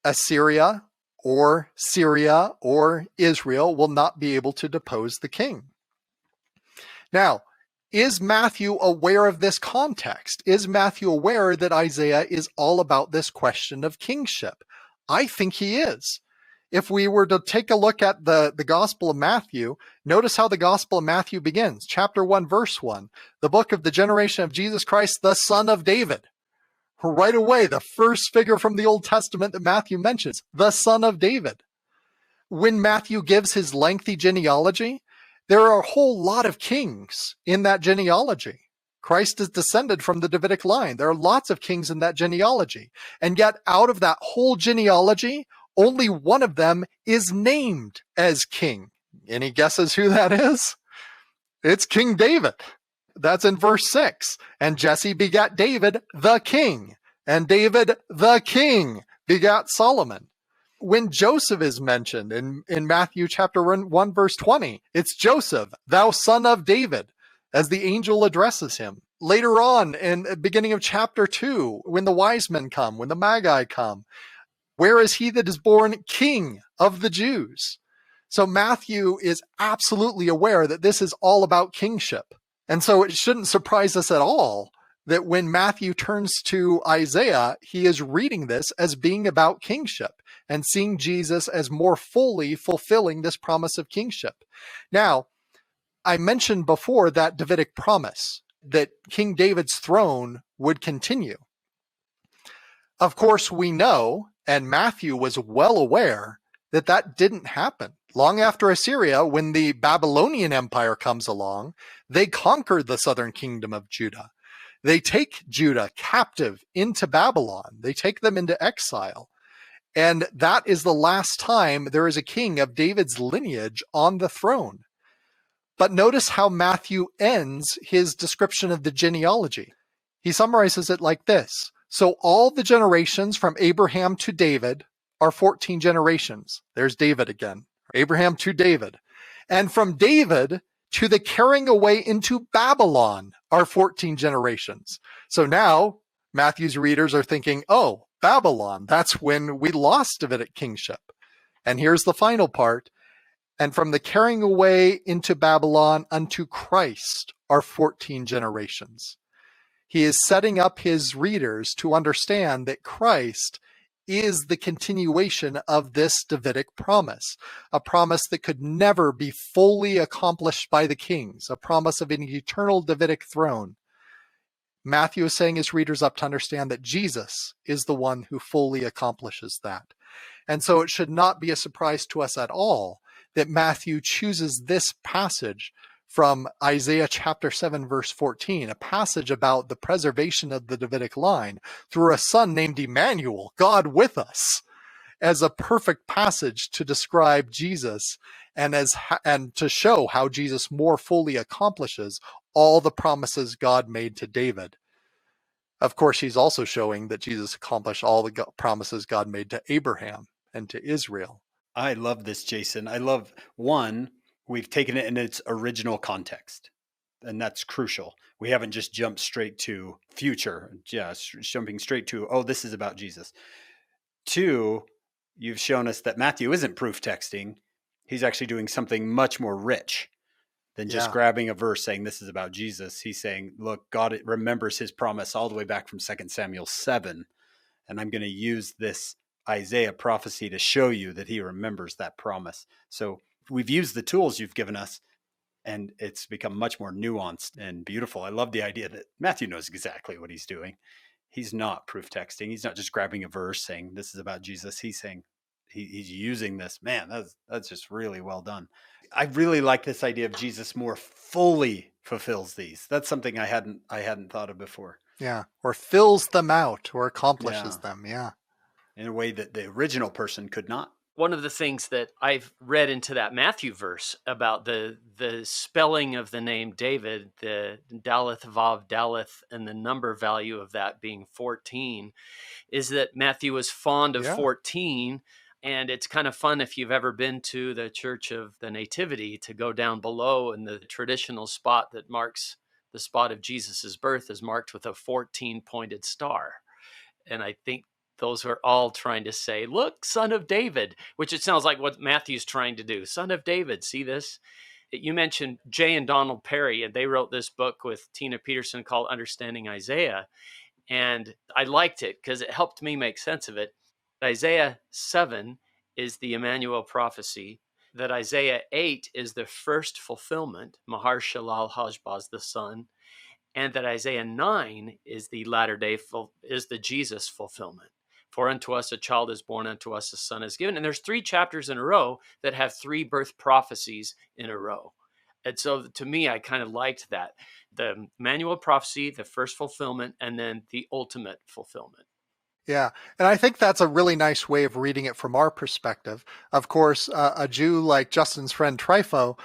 Assyria or Syria or Israel will not be able to depose the king. Now, is Matthew aware of this context? Is Matthew aware that Isaiah is all about this question of kingship? I think he is. If we were to take a look at the Gospel of Matthew, notice how the Gospel of Matthew begins. Chapter 1, verse 1, the book of the generation of Jesus Christ, the son of David. Right away, the first figure from the Old Testament that Matthew mentions, the son of David. When Matthew gives his lengthy genealogy, there are a whole lot of kings in that genealogy. Christ is descended from the Davidic line. There are lots of kings in that genealogy. And yet, out of that whole genealogy, only one of them is named as king. Any guesses who that is? It's King David. That's in verse 6. And Jesse begat David the king, and David the king begat Solomon. When Joseph is mentioned in Matthew chapter 1, verse 20, it's Joseph, thou son of David, as the angel addresses him. Later on, in the beginning of chapter 2, when the wise men come, when the Magi come, where is he that is born king of the Jews? So Matthew is absolutely aware that this is all about kingship. And so it shouldn't surprise us at all that when Matthew turns to Isaiah, he is reading this as being about kingship and seeing Jesus as more fully fulfilling this promise of kingship. Now, I mentioned before that Davidic promise that King David's throne would continue. Of course, we know, and Matthew was well aware, that that didn't happen. Long after Assyria, when the Babylonian Empire comes along, they conquer the southern kingdom of Judah. They take Judah captive into Babylon. They take them into exile. And that is the last time there is a king of David's lineage on the throne. But notice how Matthew ends his description of the genealogy. He summarizes it like this. So all the generations from Abraham to David are 14 generations. There's David again. Abraham to David. And from David to the carrying away into Babylon are 14 generations. So now Matthew's readers are thinking, oh, Babylon, that's when we lost Davidic kingship. And here's the final part. And from the carrying away into Babylon unto Christ are 14 generations. He is setting up his readers to understand that Christ is the continuation of this Davidic promise, a promise that could never be fully accomplished by the kings, a promise of an eternal Davidic throne. Matthew is setting his readers up to understand that Jesus is the one who fully accomplishes that. And so it should not be a surprise to us at all that Matthew chooses this passage from Isaiah chapter 7, verse 14, a passage about the preservation of the Davidic line through a son named Immanuel, God with us, as a perfect passage to describe Jesus and to show how Jesus more fully accomplishes all the promises God made to David. Of course, he's also showing that Jesus accomplished all the promises God made to Abraham and to Israel. I love this, Jason. I love, one, we've taken it in its original context, and that's crucial. We haven't just jumped straight to future, jumping straight to, oh, this is about Jesus. Two, you've shown us that Matthew isn't proof texting. He's actually doing something much more rich than just grabbing a verse saying this is about Jesus. He's saying, look, God remembers his promise all the way back from 2 Samuel 7, and I'm going to use this Isaiah prophecy to show you that he remembers that promise. So we've used the tools you've given us, and it's become much more nuanced and beautiful. I love the idea that Matthew knows exactly what he's doing. He's not proof texting. He's not just grabbing a verse saying this is about Jesus. He's saying he's using this. Man, that's just really well done. I really like this idea of Jesus more fully fulfills these. That's something I hadn't thought of before. Yeah, or fills them out or accomplishes them. Yeah. In a way that the original person could not. One of the things that I've read into that Matthew verse about the spelling of the name David, the Daleth Vav Daleth, and the number value of that being 14, is that Matthew was fond of 14. And it's kind of fun if you've ever been to the Church of the Nativity to go down below, and the traditional spot that marks the spot of Jesus's birth is marked with a 14-pointed star. And I think those are all trying to say, look, son of David, which it sounds like what Matthew's trying to do. Son of David, see this? You mentioned Jay and Donald Perry, and they wrote this book with Tina Peterson called Understanding Isaiah. And I liked it because it helped me make sense of it. Isaiah 7 is the Immanuel prophecy, that Isaiah 8 is the first fulfillment, Mahar Shalal Hashbaz, the son, and that Isaiah 9 is the latter day, is the Jesus fulfillment. For unto us a child is born, unto us a son is given. And there's 3 chapters in a row that have 3 birth prophecies in a row. And so to me, I kind of liked that. The Immanuel prophecy, the first fulfillment, and then the ultimate fulfillment. Yeah. And I think that's a really nice way of reading it from our perspective. Of course, a Jew like Justin's friend Trypho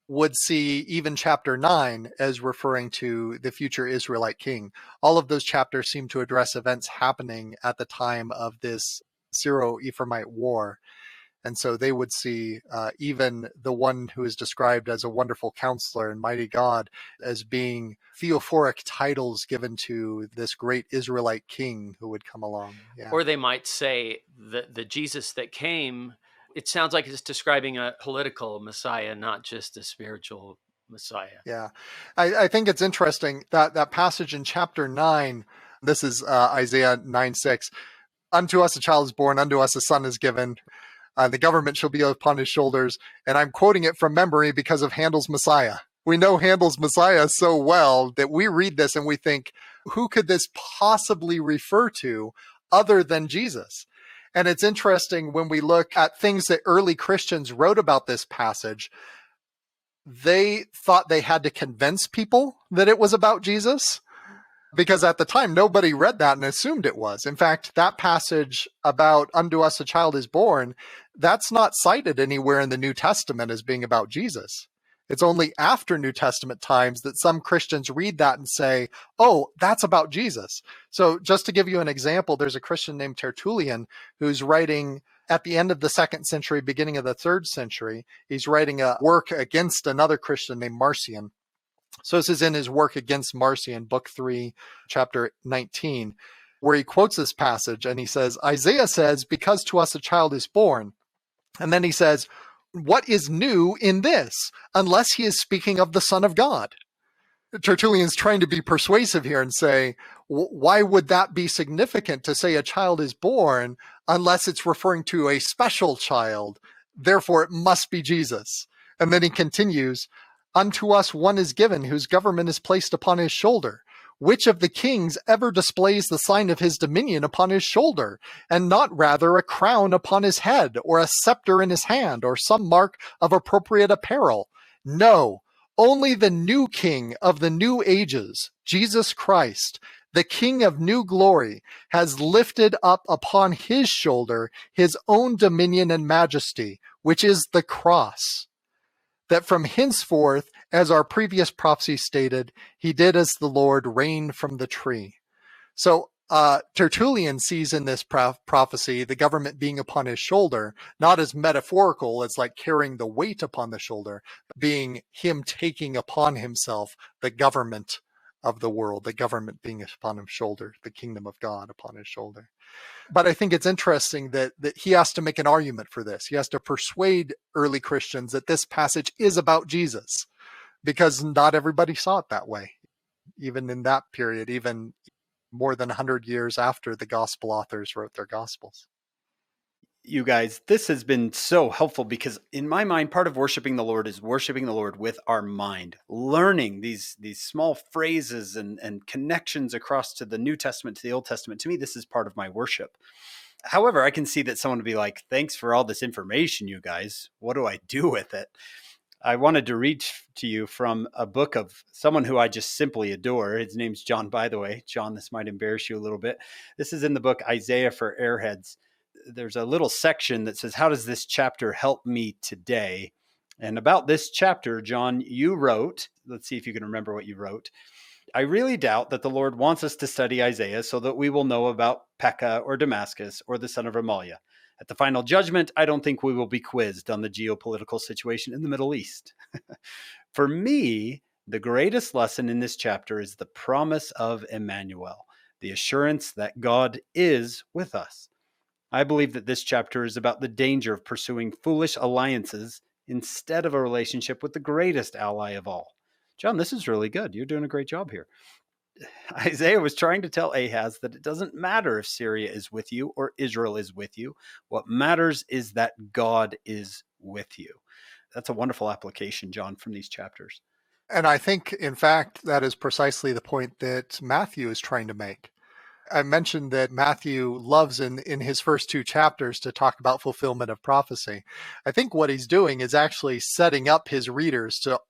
would see even chapter 9 as referring to the future Israelite king. All of those chapters seem to address events happening at the time of this Syro-Ephraimite war. And so they would see even the one who is described as a wonderful counselor and mighty God as being theophoric titles given to this great Israelite king who would come along. Yeah. Or they might say that the Jesus that came, it sounds like it's describing a political Messiah, not just a spiritual Messiah. Yeah. I think it's interesting that passage in chapter 9, this is Isaiah 9:6. Unto us a child is born, unto us a son is given. The government shall be upon his shoulders. And I'm quoting it from memory because of Handel's Messiah. We know Handel's Messiah so well that we read this and we think, who could this possibly refer to other than Jesus? And it's interesting when we look at things that early Christians wrote about this passage, they thought they had to convince people that it was about Jesus. Because at the time, nobody read that and assumed it was. In fact, that passage about unto us a child is born, that's not cited anywhere in the New Testament as being about Jesus. It's only after New Testament times that some Christians read that and say, oh, that's about Jesus. So just to give you an example, there's a Christian named Tertullian who's writing at the end of the 2nd century, beginning of the 3rd century. He's writing a work against another Christian named Marcian. So this is in his work against Marcian, book 3, chapter 19, where he quotes this passage and he says, Isaiah says, because to us a child is born. And then he says, what is new in this, unless he is speaking of the Son of God? Tertullian's trying to be persuasive here and say, why would that be significant to say a child is born unless it's referring to a special child? Therefore, it must be Jesus. And then he continues, unto us one is given, whose government is placed upon his shoulder. Which of the kings ever displays the sign of his dominion upon his shoulder, and not rather a crown upon his head, or a scepter in his hand, or some mark of appropriate apparel? No, only the new king of the new ages, Jesus Christ, the King of new glory, has lifted up upon his shoulder his own dominion and majesty, which is the cross. That from henceforth, as our previous prophecy stated, he did as the Lord reigned from the tree. So Tertullian sees in this prophecy the government being upon his shoulder, not as metaphorical as like carrying the weight upon the shoulder, but being him taking upon himself the government of the world, the government being upon his shoulder, the kingdom of God upon his shoulder. But I think it's interesting that he has to make an argument for this. He has to persuade early Christians that this passage is about Jesus, because not everybody saw it that way, even in that period, even more than 100 years after the gospel authors wrote their gospels. You guys, this has been so helpful, because in my mind, part of worshiping the Lord is worshiping the Lord with our mind, learning these small phrases and connections across to the New Testament, to the Old Testament. To me, this is part of my worship. However, I can see that someone would be like, thanks for all this information, you guys. What do I do with it? I wanted to read to you from a book of someone who I just simply adore. His name's John Bytheway. John, this might embarrass you a little bit. This is in the book Isaiah for Airheads. There's a little section that says, how does this chapter help me today? And about this chapter, John, you wrote, let's see if you can remember what you wrote. I really doubt that the Lord wants us to study Isaiah so that we will know about Pekah or Damascus or the son of Remaliah. At the final judgment, I don't think we will be quizzed on the geopolitical situation in the Middle East. For me, the greatest lesson in this chapter is the promise of Immanuel, the assurance that God is with us. I believe that this chapter is about the danger of pursuing foolish alliances instead of a relationship with the greatest ally of all. John, this is really good. You're doing a great job here. Isaiah was trying to tell Ahaz that it doesn't matter if Syria is with you or Israel is with you. What matters is that God is with you. That's a wonderful application, John, from these chapters. And I think, in fact, that is precisely the point that Matthew is trying to make. I mentioned that Matthew loves in his first two chapters to talk about fulfillment of prophecy. I think what he's doing is actually setting up his readers to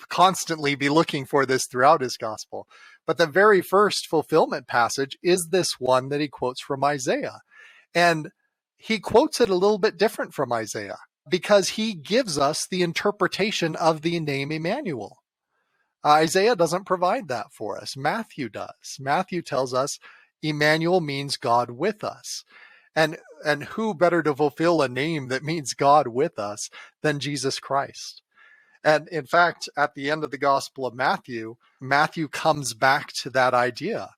constantly be looking for this throughout his gospel. But the very first fulfillment passage is this one that he quotes from Isaiah. And he quotes it a little bit different from Isaiah because he gives us the interpretation of the name Immanuel. Isaiah doesn't provide that for us. Matthew does. Matthew tells us Immanuel means God with us. And who better to fulfill a name that means God with us than Jesus Christ? And in fact, at the end of the Gospel of Matthew, Matthew comes back to that idea.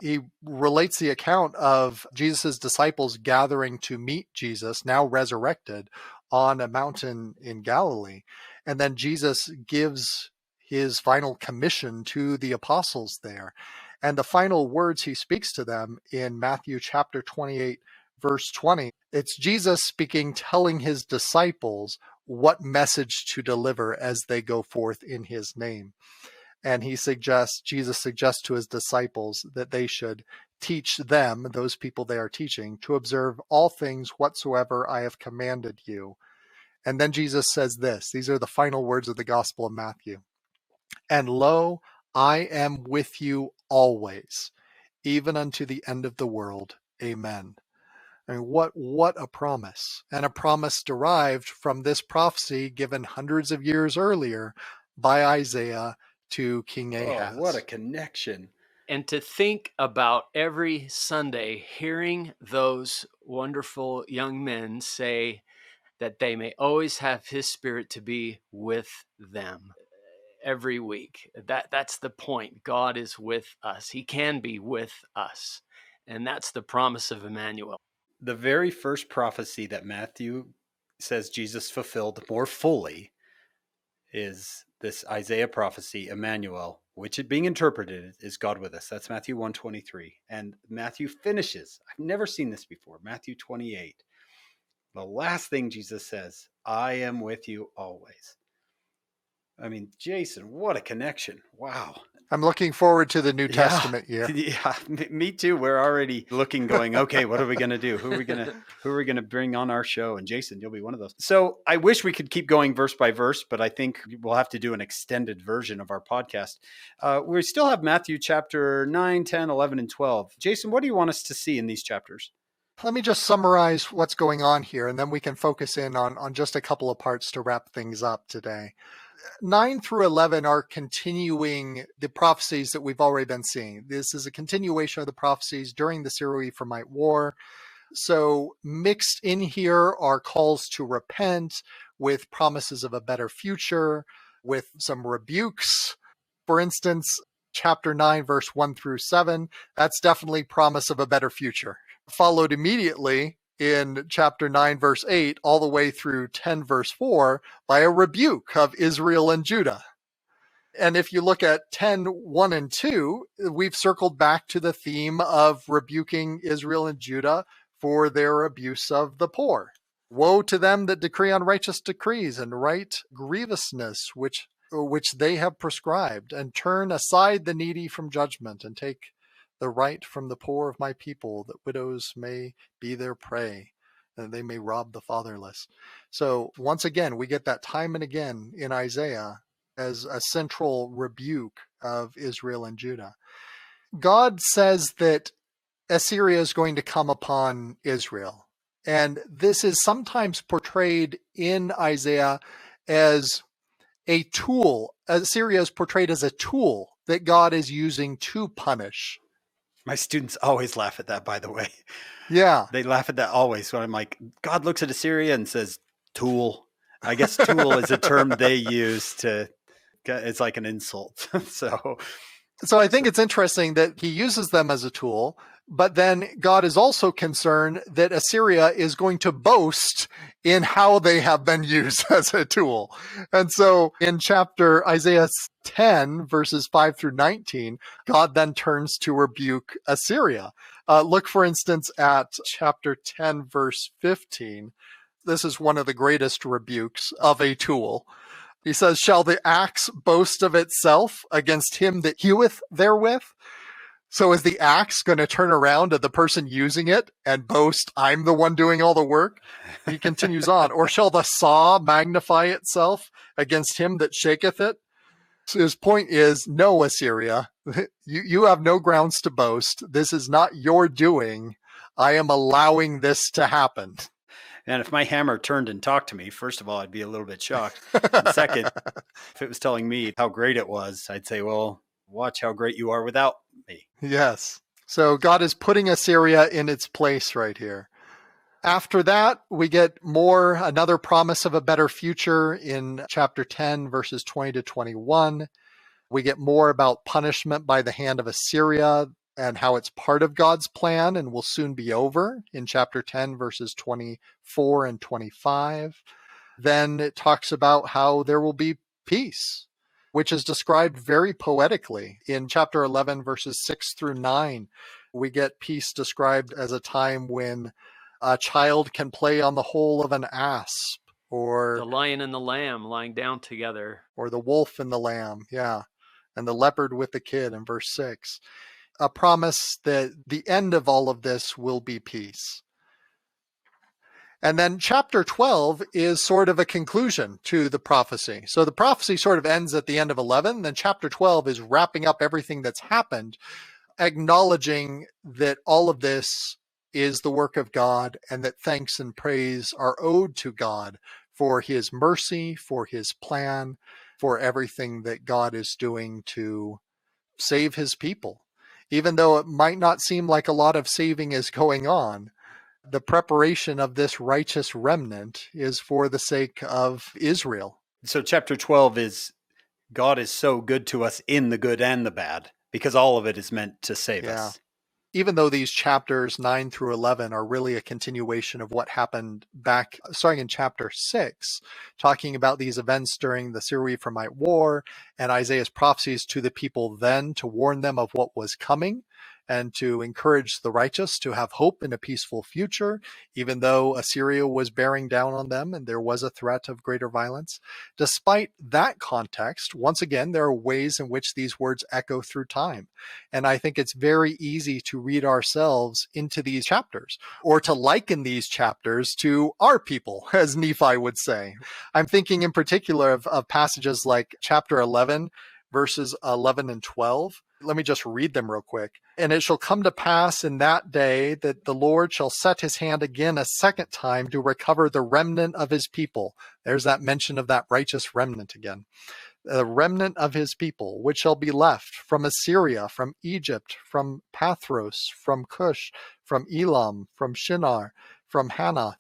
He relates the account of Jesus' disciples gathering to meet Jesus, now resurrected, on a mountain in Galilee. And then Jesus gives his final commission to the apostles there. And the final words he speaks to them in Matthew chapter 28, verse 20, it's Jesus speaking, telling his disciples what message to deliver as they go forth in his name. And Jesus suggests to his disciples that they should teach them, those people they are teaching, to observe all things whatsoever I have commanded you. And then Jesus says this, these are the final words of the Gospel of Matthew. And lo, I am with you always, even unto the end of the world. Amen. I mean, what a promise, and a promise derived from this prophecy given hundreds of years earlier by Isaiah to King Ahaz. Oh, what a connection. And to think about every Sunday hearing those wonderful young men say that they may always have his spirit to be with them every week. That's the point. God is with us. He can be with us. And that's the promise of Immanuel. The very first prophecy that Matthew says Jesus fulfilled more fully is this Isaiah prophecy, Immanuel, which it being interpreted is God with us. That's Matthew 1:23. And Matthew finishes, I've never seen this before, Matthew 28. The last thing Jesus says, I am with you always. I mean, Jason, what a connection. Wow. I'm looking forward to the New Testament year. Yeah, me too. We're already looking, going, okay, what are we going to do? Who are we going to bring on our show? And Jason, you'll be one of those. So I wish we could keep going verse by verse, but I think we'll have to do an extended version of our podcast. We still have Matthew chapter 9, 10, 11, and 12. Jason, what do you want us to see in these chapters? Let me just summarize what's going on here, and then we can focus in on just a couple of parts to wrap things up today. 9 through 11 are continuing the prophecies that we've already been seeing. This is a continuation of the prophecies during the Syro-Ephraimite War. So mixed in here are calls to repent with promises of a better future, with some rebukes. For instance, chapter 9, verse 1 through 7, that's definitely promise of a better future. Followed immediately in chapter 9, verse 8, all the way through 10, verse 4, by a rebuke of Israel and Judah. And if you look at 10, 1 and 2, we've circled back to the theme of rebuking Israel and Judah for their abuse of the poor. Woe to them that decree unrighteous decrees and write grievousness which they have prescribed, and turn aside the needy from judgment, and take the right from the poor of my people, that widows may be their prey, and they may rob the fatherless. So once again, we get that time and again in Isaiah as a central rebuke of Israel and Judah. God says that Assyria is going to come upon Israel. And this is sometimes portrayed in Isaiah as a tool. Assyria is portrayed as a tool that God is using to punish. My students always laugh at that, by the way. Yeah. They laugh at that always when I'm like, God looks at Assyria and says, tool. I guess tool is a term they use to, it's like an insult. So I think it's interesting that he uses them as a tool, but then God is also concerned that Assyria is going to boast in how they have been used as a tool. And so in chapter Isaiah 10, verses 5 through 19, God then turns to rebuke Assyria. Look, for instance, at chapter 10, verse 15. This is one of the greatest rebukes of a tool. He says, shall the axe boast of itself against him that heweth therewith? So is the axe going to turn around to the person using it and boast, I'm the one doing all the work? He continues on. Or shall the saw magnify itself against him that shaketh it? So his point is, no, Assyria, you have no grounds to boast. This is not your doing. I am allowing this to happen. And if my hammer turned and talked to me, first of all, I'd be a little bit shocked. And second, if it was telling me how great it was, I'd say, well, watch how great you are without me. Yes. So God is putting Assyria in its place right here. After that, we get another promise of a better future in chapter 10, verses 20 to 21. We get more about punishment by the hand of Assyria and how it's part of God's plan and will soon be over in chapter 10, verses 24 and 25. Then it talks about how there will be peace, which is described very poetically. In chapter 11, verses 6 through 9, we get peace described as a time when a child can play on the hole of an asp, or the lion and the lamb lying down together, or the wolf and the lamb, yeah, and the leopard with the kid in verse 6. A promise that the end of all of this will be peace. And then chapter 12 is sort of a conclusion to the prophecy. So the prophecy sort of ends at the end of 11. Then chapter 12 is wrapping up everything that's happened, acknowledging that all of this is the work of God and that thanks and praise are owed to God for his mercy, for his plan, for everything that God is doing to save his people. Even though it might not seem like a lot of saving is going on, the preparation of this righteous remnant is for the sake of Israel. So chapter 12 is God is so good to us in the good and the bad, because all of it is meant to save us. Even though these chapters 9 through 11 are really a continuation of what happened back, starting in chapter 6, talking about these events during the Syro-Ephraimite War and Isaiah's prophecies to the people then to warn them of what was coming and to encourage the righteous to have hope in a peaceful future, even though Assyria was bearing down on them and there was a threat of greater violence. Despite that context, once again, there are ways in which these words echo through time. And I think it's very easy to read ourselves into these chapters, or to liken these chapters to our people, as Nephi would say. I'm thinking in particular of passages like chapter 11, verses 11 and 12. Let me just read them real quick. And it shall come to pass in that day that the Lord shall set his hand again a second time to recover the remnant of his people. There's that mention of that righteous remnant again. The remnant of his people, which shall be left from Assyria, from Egypt, from Pathros, from Cush, from Elam, from Shinar, from Hanath,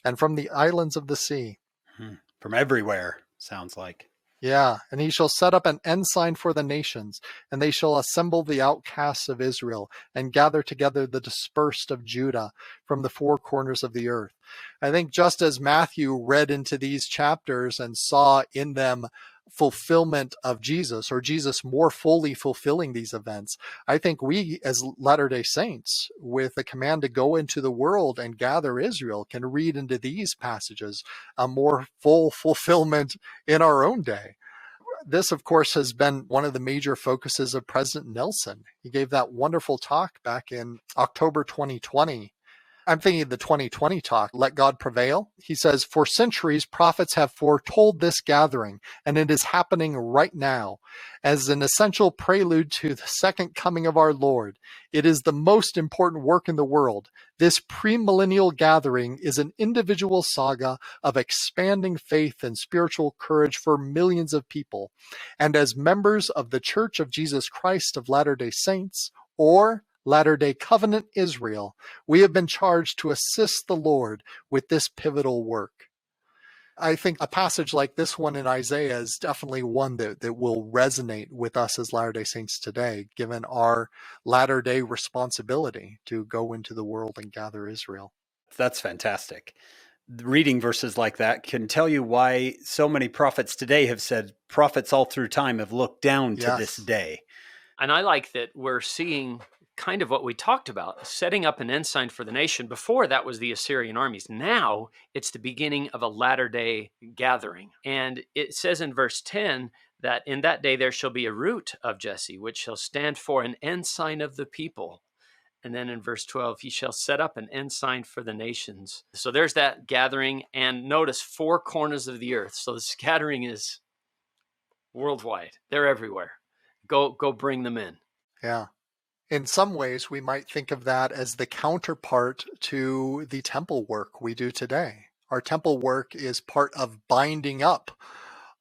and from the islands of the sea. From everywhere, sounds like. Yeah, and he shall set up an ensign for the nations, and they shall assemble the outcasts of Israel, and gather together the dispersed of Judah from the four corners of the earth. I think just as Matthew read into these chapters and saw in them fulfillment of Jesus, or Jesus more fully fulfilling these events, I think we as Latter-day Saints, with the command to go into the world and gather Israel, can read into these passages a more full fulfillment in our own day. This, of course, has been one of the major focuses of President Nelson. He gave that wonderful talk back in October 2020. I'm thinking of the 2020 talk, Let God Prevail. He says, for centuries, prophets have foretold this gathering, and it is happening right now as an essential prelude to the second coming of our Lord. It is the most important work in the world. This premillennial gathering is an individual saga of expanding faith and spiritual courage for millions of people. And as members of the Church of Jesus Christ of Latter-day Saints, or Latter-day Covenant Israel, we have been charged to assist the Lord with this pivotal work. I think a passage like this one in Isaiah is definitely one that will resonate with us as Latter-day Saints today, given our latter-day responsibility to go into the world and gather Israel. That's fantastic. Reading verses like that can tell you why so many prophets today have said prophets all through time have looked down to this day. And I like that we're seeing kind of what we talked about, setting up an ensign for the nation. Before that was the Assyrian armies. Now it's the beginning of a latter-day gathering. And it says in verse 10 that in that day there shall be a root of Jesse, which shall stand for an ensign of the people. And then in verse 12, he shall set up an ensign for the nations. So there's that gathering. And notice 4 corners of the earth. So this gathering is worldwide. They're everywhere. Go bring them in. Yeah. In some ways, we might think of that as the counterpart to the temple work we do today. Our temple work is part of binding up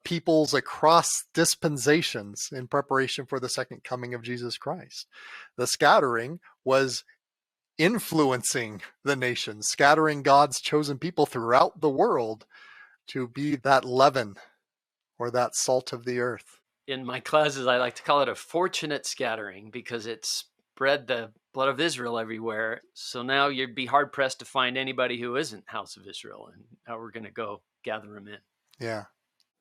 peoples across dispensations in preparation for the second coming of Jesus Christ. The scattering was influencing the nations, scattering God's chosen people throughout the world to be that leaven or that salt of the earth. In my classes, I like to call it a fortunate scattering because it spread the blood of Israel everywhere. So now you'd be hard pressed to find anybody who isn't House of Israel. And now we're going to go gather them in. Yeah.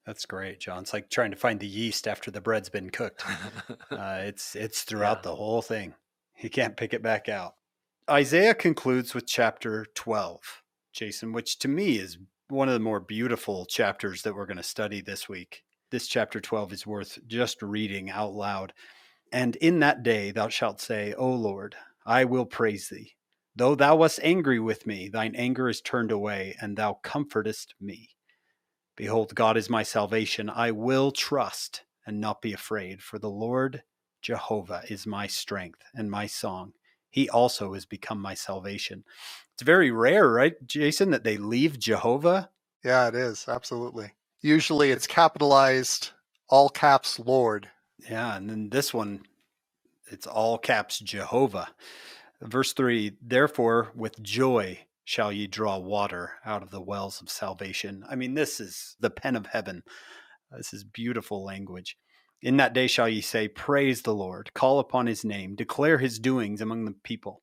That's great, John. It's like trying to find the yeast after the bread's been cooked. It's throughout the whole thing. You can't pick it back out. Isaiah concludes with chapter 12, Jason, which to me is one of the more beautiful chapters that we're going to study this week. This chapter 12 is worth just reading out loud. And in that day thou shalt say, O Lord, I will praise thee. Though thou wast angry with me, thine anger is turned away, and thou comfortest me. Behold, God is my salvation. I will trust and not be afraid, for the Lord Jehovah is my strength and my song. He also has become my salvation. It's very rare, right, Jason, that they leave Jehovah? Yeah, it is. Absolutely. Usually it's capitalized, all caps Lord. Yeah, and then this one, it's all caps Jehovah. Verse 3, therefore with joy shall ye draw water out of the wells of salvation. I mean, this is the pen of heaven. This is beautiful language. In that day shall ye say, praise the Lord, call upon his name, declare his doings among the people.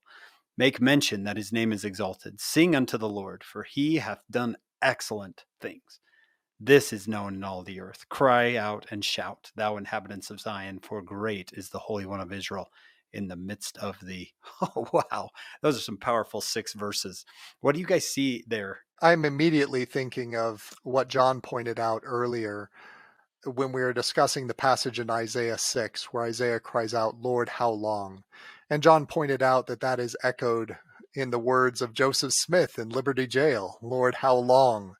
Make mention that his name is exalted. Sing unto the Lord, for he hath done excellent things. This is known in all the earth. Cry out and shout, thou inhabitants of Zion, for great is the Holy One of Israel in the midst of thee. Oh, wow. Those are some powerful 6 verses. What do you guys see there? I'm immediately thinking of what John pointed out earlier when we were discussing the passage in Isaiah 6, where Isaiah cries out, Lord, how long? And John pointed out that that is echoed in the words of Joseph Smith in Liberty Jail, Lord, how long?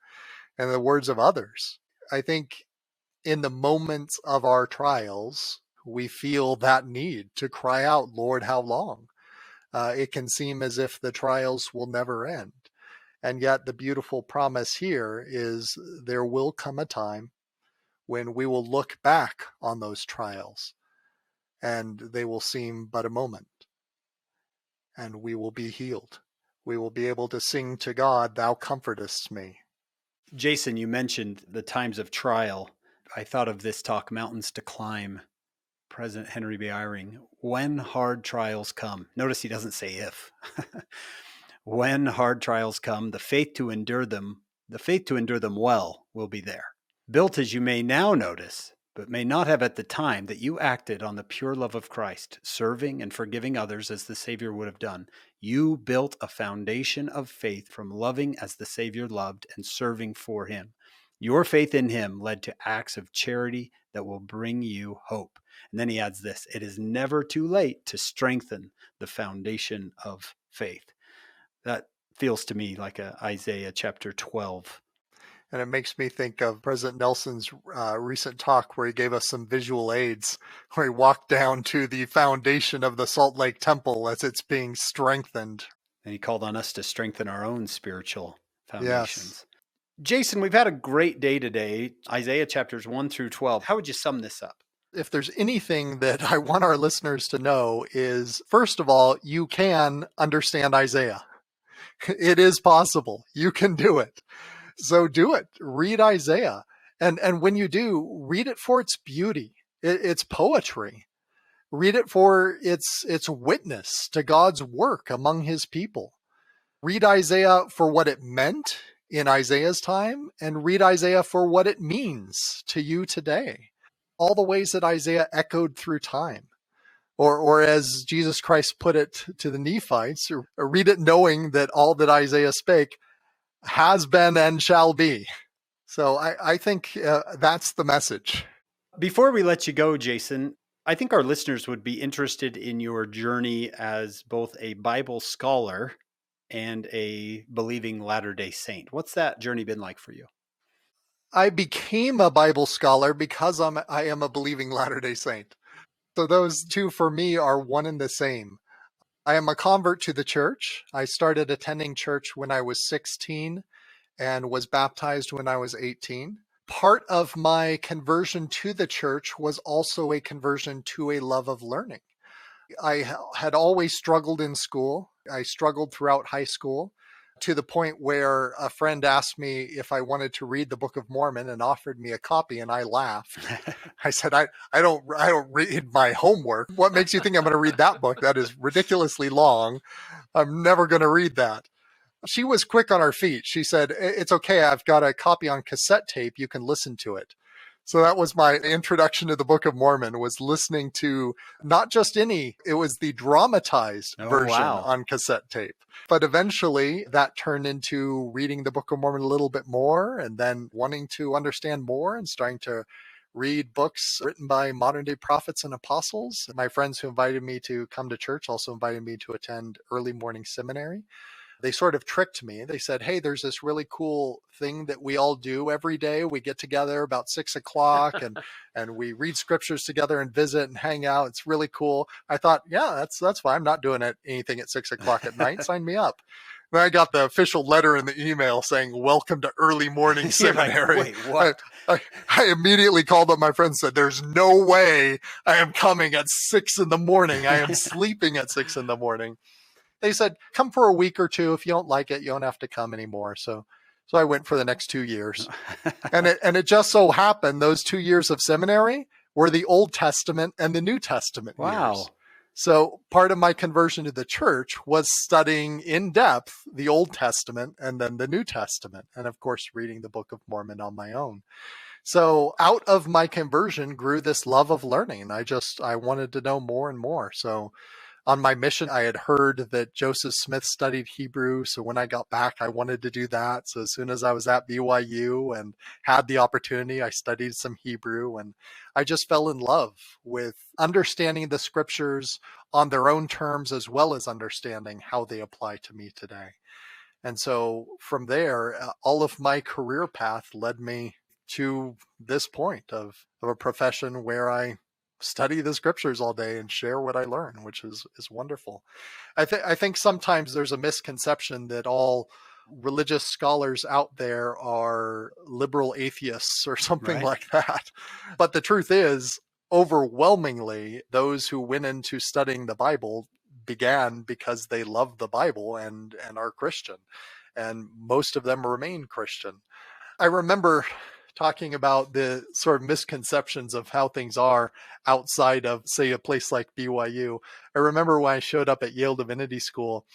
And the words of others. I think in the moments of our trials, we feel that need to cry out, Lord, how long? It can seem as if the trials will never end. And yet the beautiful promise here is there will come a time when we will look back on those trials and they will seem but a moment, and we will be healed. We will be able to sing to God, Thou comfortest me. Jason, you mentioned the times of trial. I thought of this talk, Mountains to Climb, President Henry B. Eyring. When hard trials come, notice he doesn't say if. When hard trials come, the faith to endure them well will be there. Built, as you may now notice, but may not have at the time, that you acted on the pure love of Christ, serving and forgiving others as the Savior would have done. You built a foundation of faith from loving as the Savior loved and serving for him. Your faith in him led to acts of charity that will bring you hope. And then he adds this: it is never too late to strengthen the foundation of faith. That feels to me like Isaiah chapter 12. And it makes me think of President Nelson's recent talk where he gave us some visual aids, where he walked down to the foundation of the Salt Lake Temple as it's being strengthened. And he called on us to strengthen our own spiritual foundations. Yes. Jason, we've had a great day today. Isaiah chapters 1 through 12. How would you sum this up? If there's anything that I want our listeners to know is, first of all, you can understand Isaiah. It is possible. You can do it. So do it. Read Isaiah. And when you do, read it for its beauty. It's poetry. Read it for its witness to God's work among his people. Read Isaiah for what it meant in Isaiah's time, and read Isaiah for what it means to you today. All the ways that Isaiah echoed through time. Or as Jesus Christ put it to the Nephites, or read it knowing that all that Isaiah spake has been and shall be. So I think that's the message. Before we let you go, Jason, I think our listeners would be interested in your journey as both a Bible scholar and a believing Latter-day Saint. What's that journey been like for you? I became a Bible scholar because I am a believing Latter-day Saint. So those two for me are one and the same. I am a convert to the church. I started attending church when I was 16 and was baptized when I was 18. Part of my conversion to the church was also a conversion to a love of learning. I had always struggled in school. I struggled throughout high school to the point where a friend asked me if I wanted to read the Book of Mormon and offered me a copy, and I laughed. I said, I don't read my homework. What makes you think I'm going to read that book? That is ridiculously long. I'm never going to read that. She was quick on her feet. She said, it's okay. I've got a copy on cassette tape. You can listen to it. So that was my introduction to the Book of Mormon, was listening to not just it was the dramatized version on cassette tape. But eventually that turned into reading the Book of Mormon a little bit more, and then wanting to understand more and starting to read books written by modern day prophets and apostles. My friends who invited me to come to church also invited me to attend early morning seminary. They sort of tricked me. They said, hey, there's this really cool thing that we all do every day. We get together about 6 o'clock and we read scriptures together and visit and hang out. It's really cool. I thought, yeah, that's fine. I'm not doing anything at 6 o'clock at night. Sign me up. Then I got the official letter in the email saying, welcome to early morning seminary. Like, wait, what? I immediately called up my friend and said, there's no way I am coming at 6 in the morning. I am sleeping at 6 in the morning. They said, come for a week or two. If you don't like it, you don't have to come anymore. So I went for the next 2 years. and it just so happened those 2 years of seminary were the Old Testament and the New Testament years. So part of my conversion to the church was studying in depth the Old Testament and then the New Testament. And of course, reading the Book of Mormon on my own. So out of my conversion grew this love of learning. I wanted to know more and more. So on my mission, I had heard that Joseph Smith studied Hebrew. So when I got back, I wanted to do that. So as soon as I was at BYU and had the opportunity, I studied some Hebrew, and I just fell in love with understanding the scriptures on their own terms, as well as understanding how they apply to me today. And so from there, all of my career path led me to this point of a profession where I study the scriptures all day and share what I learn, which is wonderful. I think sometimes there's a misconception that all religious scholars out there are liberal atheists or something Right. like that. But the truth is, overwhelmingly, those who went into studying the Bible began because they love the Bible and are Christian. And most of them remain Christian. I remember talking about the sort of misconceptions of how things are outside of, say, a place like BYU. I remember when I showed up at Yale Divinity School,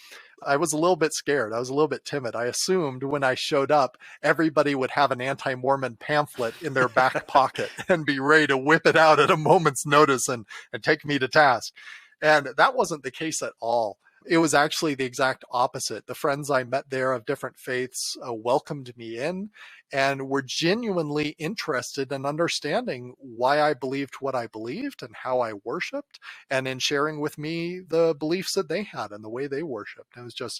I was a little bit scared. I was a little bit timid. I assumed when I showed up, everybody would have an anti-Mormon pamphlet in their back pocket and be ready to whip it out at a moment's notice and take me to task. And that wasn't the case at all. It was actually the exact opposite. The friends I met there of different faiths welcomed me in and were genuinely interested in understanding why I believed what I believed and how I worshiped, and in sharing with me the beliefs that they had and the way they worshiped. It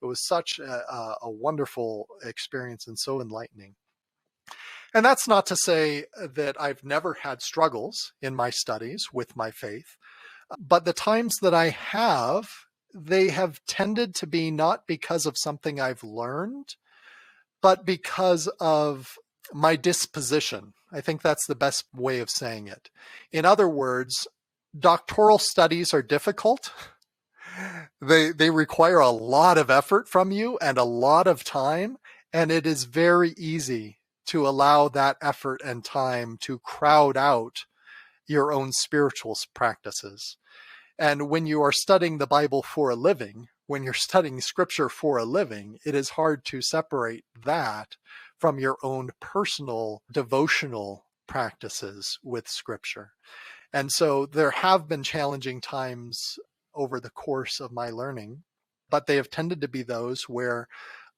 was such a wonderful experience and so enlightening. And that's not to say that I've never had struggles in my studies with my faith, but the times that I have, they have tended to be not because of something I've learned, but because of my disposition. I think that's the best way of saying it. In other words, doctoral studies are difficult. They require a lot of effort from you and a lot of time, and it is very easy to allow that effort and time to crowd out your own spiritual practices. And when you are studying the Bible for a living, when you're studying scripture for a living, it is hard to separate that from your own personal devotional practices with scripture. And so there have been challenging times over the course of my learning, but they have tended to be those where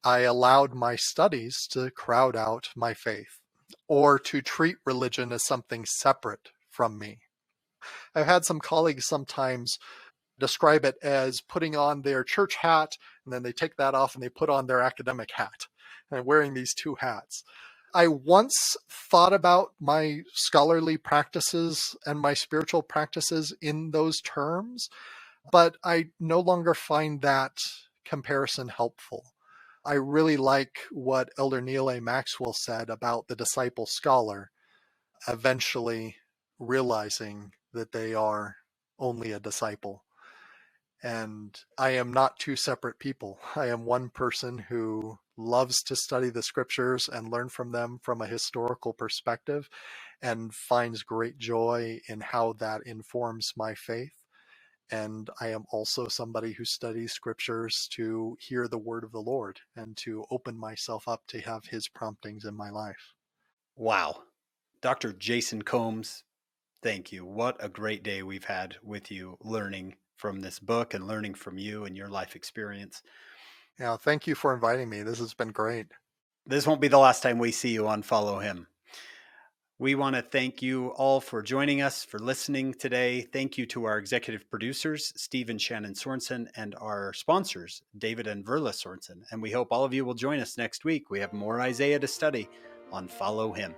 I allowed my studies to crowd out my faith or to treat religion as something separate from me. I've had some colleagues sometimes describe it as putting on their church hat, and then they take that off and they put on their academic hat, and wearing these two hats. I once thought about my scholarly practices and my spiritual practices in those terms, but I no longer find that comparison helpful. I really like what Elder Neil A. Maxwell said about the disciple scholar eventually realizing that they are only a disciple. And I am not two separate people. I am one person who loves to study the scriptures and learn from them from a historical perspective and finds great joy in how that informs my faith. And I am also somebody who studies scriptures to hear the word of the Lord and to open myself up to have his promptings in my life. Wow. Dr. Jason Combs, thank you. What a great day we've had with you, learning from this book and learning from you and your life experience. Yeah, thank you for inviting me. This has been great. This won't be the last time we see you on Follow Him. We want to thank you all for joining us, for listening today. Thank you to our executive producers, Steve and Shannon Sorensen, and our sponsors, David and Verla Sorensen. And we hope all of you will join us next week. We have more Isaiah to study on Follow Him.